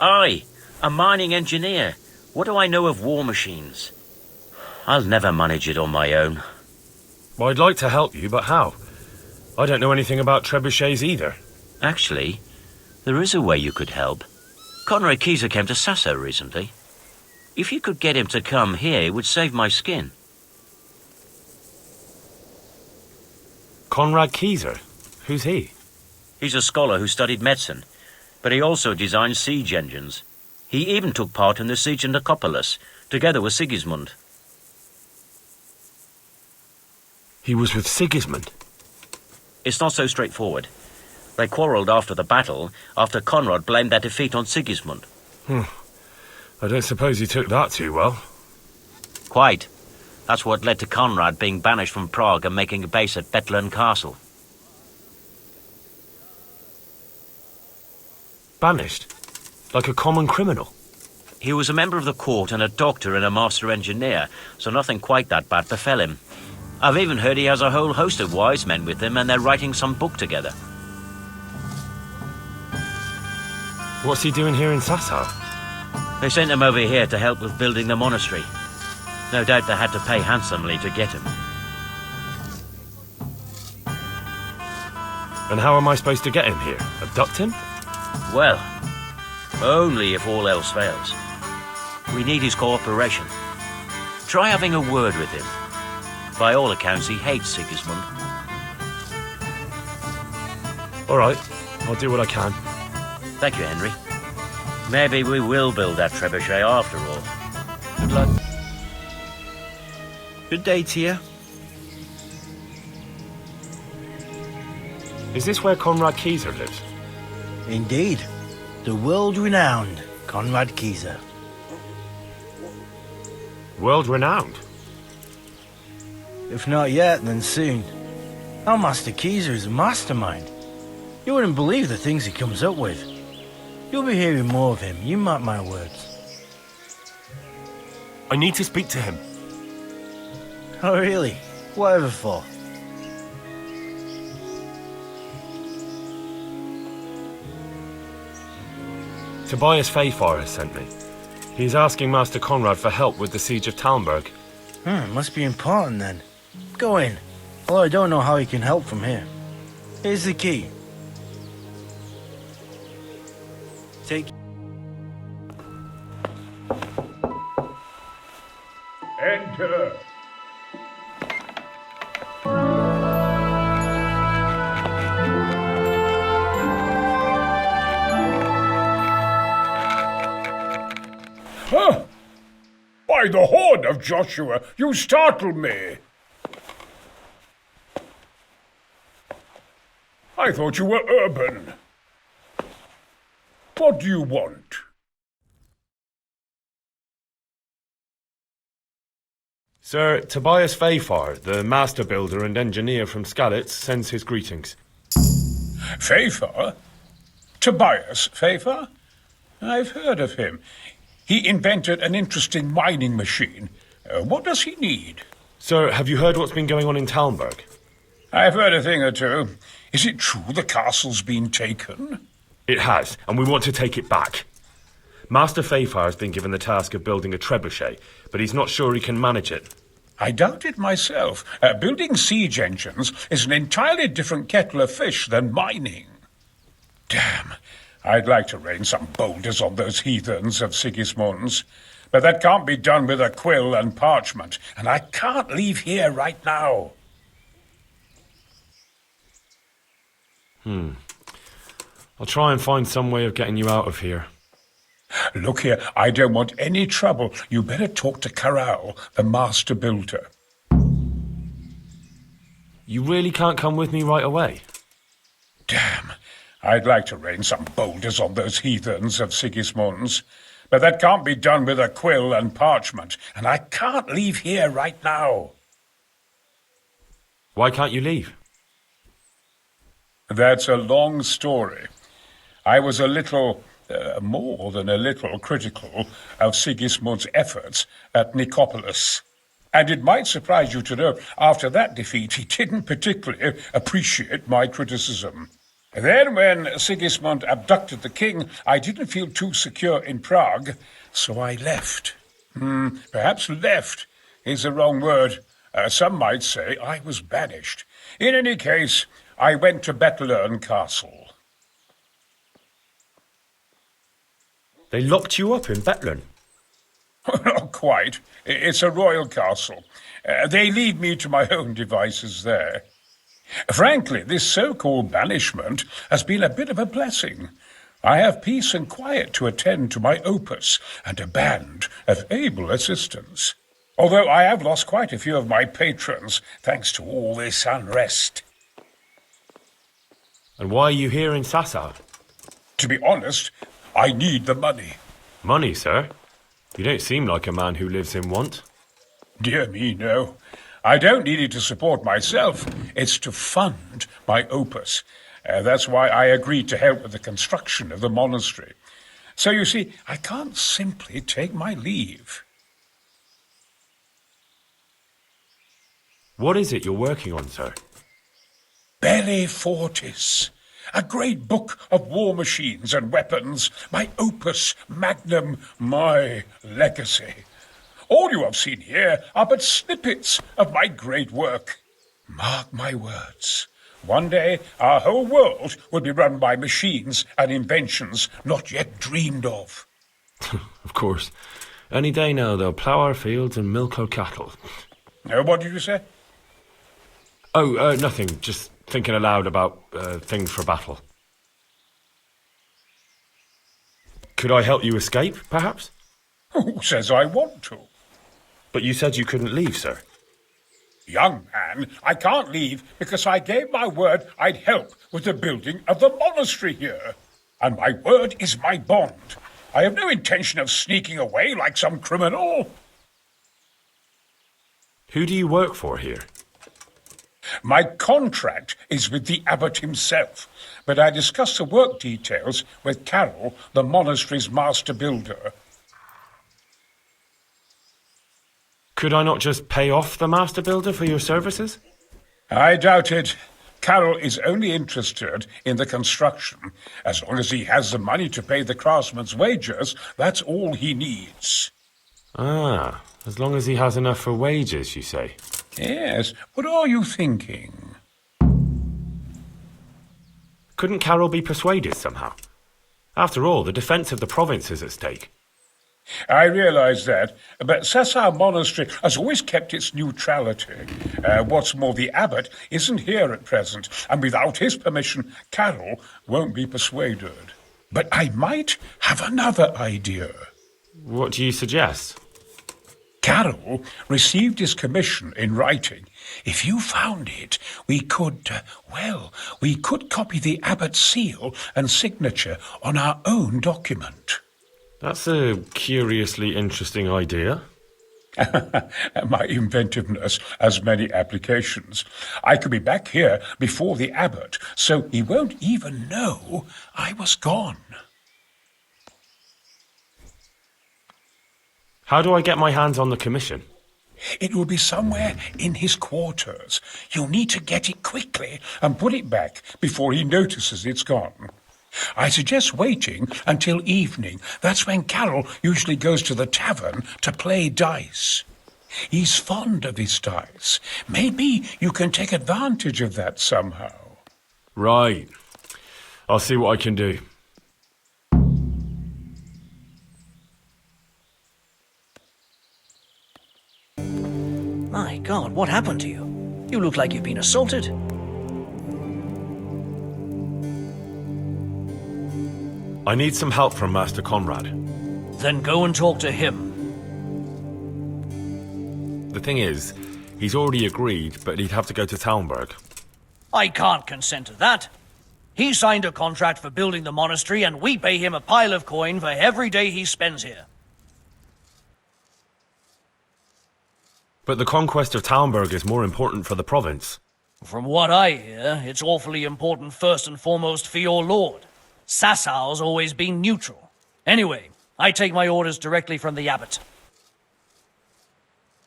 I, a mining engineer. What do I know of war machines? I'll never manage it on my own. Well, I'd like to help you, but how? I don't know anything about trebuchets either. Actually, there is a way you could help. Conrad Keyser came to Sasso recently. If you could get him to come here, it would save my skin. Conrad Keyser? Who's he? He's a scholar who studied medicine, but he also designed siege engines. He even took part in the siege of Nicopolis, together with Sigismund. He was with Sigismund? It's not so straightforward. They quarrelled after the battle, after Conrad blamed their defeat on Sigismund. I don't suppose you took that too well. Quite. That's what led to Conrad being banished from Prague and making a base at Bethlen Castle. Banished? Like a common criminal? He was a member of the court and a doctor and a master engineer, so nothing quite that bad befell him. I've even heard he has a whole host of wise men with him and they're writing some book together. What's he doing here in Sassau? They sent him over here to help with building the monastery. No doubt they had to pay handsomely to get him. And how am I supposed to get him here? Abduct him? Well, only if all else fails. We need his cooperation. Try having a word with him. By all accounts, he hates Sigismund. All right, I'll do what I can. Thank you, Henry. Maybe we will build that trebuchet after all. Good luck. Good day to you. Is this where Conrad Kieser lives? Indeed. The world-renowned Conrad Kieser. World-renowned? If not yet, then soon. Our Master Kieser is a mastermind. You wouldn't believe the things he comes up with. You'll be hearing more of him, you mark my words. I need to speak to him. Oh, really? Whatever for? Tobias Fayfar has sent me. He's asking Master Conrad for help with the siege of Talmberg. Must be important then. Go in. Although I don't know how he can help from here. Here's the key. Take... Enter. Huh? By the horn of Joshua, you startle me. I thought you were urban. What do you want? Sir, Tobias Fayfar, the master builder and engineer from Skalitz, sends his greetings. Fayfar? Tobias Fayfar? I've heard of him. He invented an interesting mining machine. What does he need? Sir, have you heard what's been going on in Talmberg? I've heard a thing or two. Is it true the castle's been taken? It has, and we want to take it back. Master Fayfar has been given the task of building a trebuchet, but he's not sure he can manage it. I doubt it myself. Building siege engines is an entirely different kettle of fish than mining. Damn, I'd like to rain some boulders on those heathens of Sigismund's. But that can't be done with a quill and parchment, and I can't leave here right now. I'll try and find some way of getting you out of here. Look here, I don't want any trouble. You better talk to Corral, the master builder. You really can't come with me right away? Damn, I'd like to rain some boulders on those heathens of Sigismund's. But that can't be done with a quill and parchment, and I can't leave here right now. Why can't you leave? That's a long story. I was a little, more than a little, critical of Sigismund's efforts at Nicopolis. And it might surprise you to know, after that defeat, he didn't particularly appreciate my criticism. Then, when Sigismund abducted the king, I didn't feel too secure in Prague, so I left. Perhaps left is the wrong word. Some might say I was banished. In any case, I went to Bethlen Castle. They locked you up in Bethlen? Not quite. It's a royal castle. They leave me to my own devices there. Frankly, this so-called banishment has been a bit of a blessing. I have peace and quiet to attend to my opus and a band of able assistants. Although I have lost quite a few of my patrons thanks to all this unrest. And why are you here in Sasau? To be honest, I need the money. Money, sir? You don't seem like a man who lives in want. Dear me, no. I don't need it to support myself. It's to fund my opus. That's why I agreed to help with the construction of the monastery. So you see, I can't simply take my leave. What is it you're working on, sir? Belli Fortis, a great book of war machines and weapons, my opus magnum, my legacy. All you have seen here are but snippets of my great work. Mark my words. One day, our whole world will be run by machines and inventions not yet dreamed of. Of course. Any day now, they'll plough our fields and milk our cattle. What did you say? Oh, nothing. Just thinking aloud about things for battle. Could I help you escape, perhaps? Who says I want to? But you said you couldn't leave, sir. Young man, I can't leave because I gave my word I'd help with the building of the monastery here. And my word is my bond. I have no intention of sneaking away like some criminal. Who do you work for here? My contract is with the abbot himself, but I discussed the work details with Carol, the monastery's master builder. Could I not just pay off the master builder for your services? I doubt it. Carol is only interested in the construction. As long as he has the money to pay the craftsman's wages, that's all he needs. Ah, as long as he has enough for wages, you say? Yes. What are you thinking? Couldn't Carol be persuaded somehow? After all, the defence of the province is at stake. I realize that, but Sasau Monastery has always kept its neutrality. What's more, the abbot isn't here at present, and without his permission, Carol won't be persuaded. But I might have another idea. What do you suggest? Carol received his commission in writing. If you found it, we could copy the abbot's seal and signature on our own document. That's a curiously interesting idea. My inventiveness has many applications. I could be back here before the abbot, so he won't even know I was gone. How do I get my hands on the commission? It will be somewhere in his quarters. You'll need to get it quickly and put it back before he notices it's gone. I suggest waiting until evening. That's when Carol usually goes to the tavern to play dice. He's fond of his dice. Maybe you can take advantage of that somehow. Right. I'll see what I can do. My God, what happened to you? You look like you've been assaulted. I need some help from Master Conrad. Then go and talk to him. The thing is, he's already agreed, but he'd have to go to Talmberg. I can't consent to that. He signed a contract for building the monastery, and we pay him a pile of coin for every day he spends here. But the conquest of Talmberg is more important for the province. From what I hear, it's awfully important first and foremost for your lord. Sassau's always been neutral. Anyway, I take my orders directly from the abbot.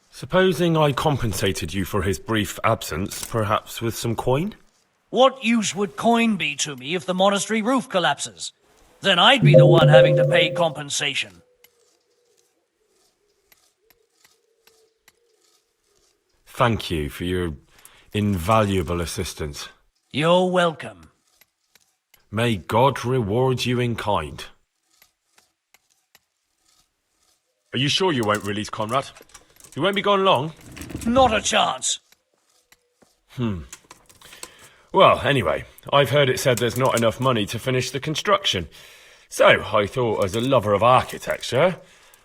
Supposing I compensated you for his brief absence, perhaps with some coin? What use would coin be to me if the monastery roof collapses? Then I'd be the one having to pay compensation. Thank you for your invaluable assistance. You're welcome. May God reward you in kind. Are you sure you won't release Conrad? He won't be gone long? Not a chance. Well, anyway, I've heard it said there's not enough money to finish the construction. So, I thought as a lover of architecture,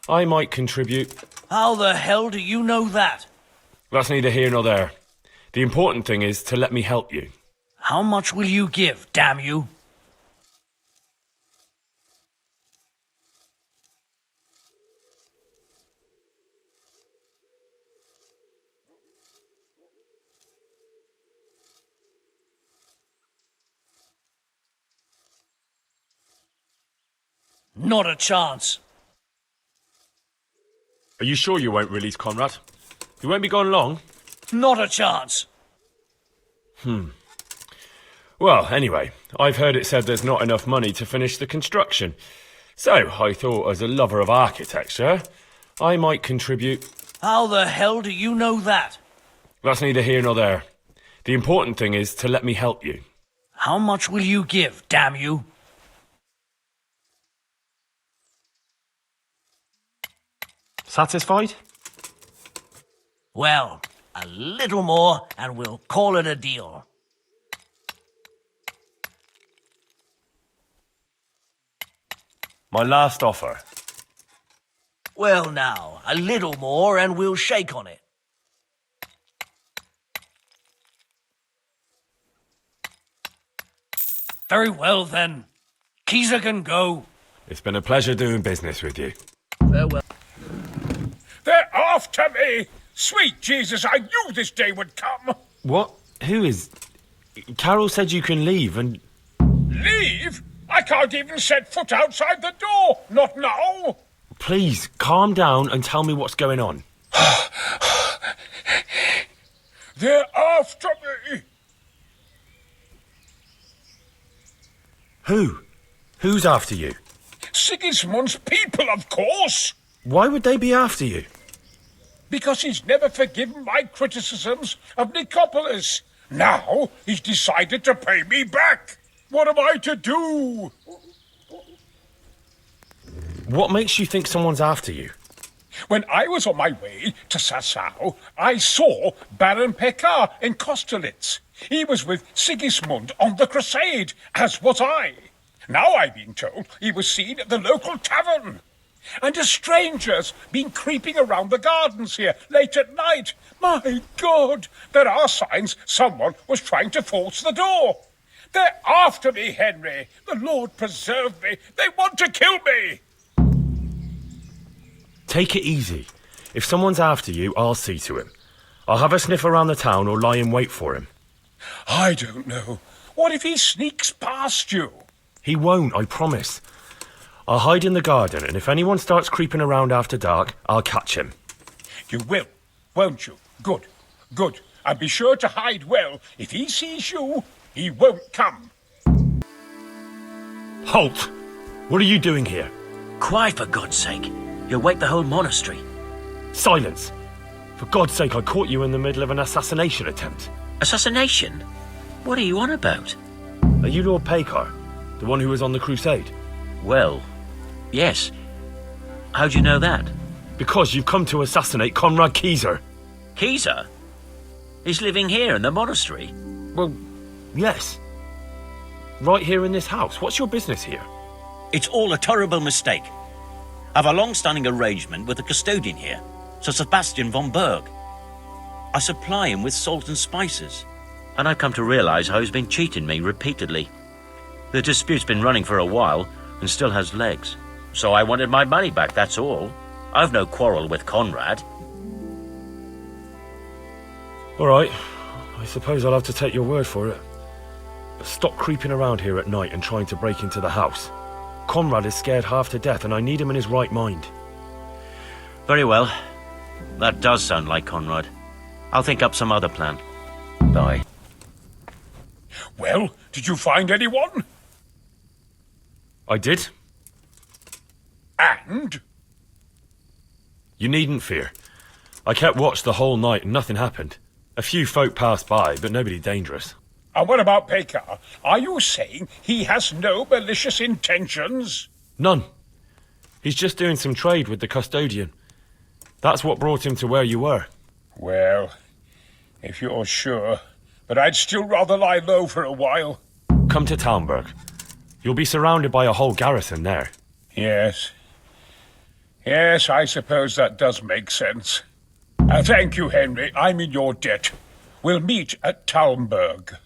I might contribute. How the hell do you know that? That's neither here nor there. The important thing is to let me help you. How much will you give, damn you? Not a chance. Are you sure you won't release Conrad? He won't be gone long. Not a chance. Well, anyway, I've heard it said there's not enough money to finish the construction. So, I thought as a lover of architecture, I might contribute. How the hell do you know that? That's neither here nor there. The important thing is to let me help you. How much will you give, damn you? Satisfied? Well, a little more and we'll call it a deal. My last offer. Well now, a little more and we'll shake on it. Very well then. Keezer can go. It's been a pleasure doing business with you. Farewell. They're after me! Sweet Jesus, I knew this day would come! What? Who is... Carol said you can leave and... Leave? I can't even set foot outside the door! Not now! Please, calm down and tell me what's going on. They're after me! Who? Who's after you? Sigismund's people, of course! Why would they be after you? Because he's never forgiven my criticisms of Nicopolis. Now he's decided to pay me back. What am I to do? What makes you think someone's after you? When I was on my way to Sassau, I saw Baron Pekar in Kostelitz. He was with Sigismund on the crusade, as was I. Now I've been told he was seen at the local tavern. And a stranger's been creeping around the gardens here late at night. My God, there are signs someone was trying to force the door. They're after me, Henry. The Lord preserve me. They want to kill me. Take it easy. If someone's after you, I'll see to him. I'll have a sniff around the town or lie in wait for him. I don't know. What if he sneaks past you? He won't, I promise. I'll hide in the garden, and if anyone starts creeping around after dark, I'll catch him. You will, won't you? Good, good. And be sure to hide well. If he sees you, he won't come. Halt! What are you doing here? Quiet, for God's sake. You'll wake the whole monastery. Silence! For God's sake, I caught you in the middle of an assassination attempt. Assassination? What are you on about? Are you Lord Pekar? The one who was on the crusade? Well, yes. How'd you know that? Because you've come to assassinate Conrad Keezer. Keezer? He's living here in the monastery? Well, yes. Right here in this house. What's your business here? It's all a terrible mistake. I've a long-standing arrangement with the custodian here, Sir Sebastian von Berg. I supply him with salt and spices, and I've come to realize how he's been cheating me repeatedly. The dispute's been running for a while and still has legs, so I wanted my money back, that's all. I've no quarrel with Conrad. All right. I suppose I'll have to take your word for it. But stop creeping around here at night and trying to break into the house. Conrad is scared half to death, and I need him in his right mind. Very well. That does sound like Conrad. I'll think up some other plan. Bye. Well, did you find anyone? I did. And? You needn't fear. I kept watch the whole night and nothing happened. A few folk passed by, but nobody dangerous. And what about Pekar? Are you saying he has no malicious intentions? None. He's just doing some trade with the custodian. That's what brought him to where you were. Well, if you're sure. But I'd still rather lie low for a while. Come to Talmberg. You'll be surrounded by a whole garrison there. Yes. Yes, I suppose that does make sense. Thank you, Henry. I'm in your debt. We'll meet at Talmberg.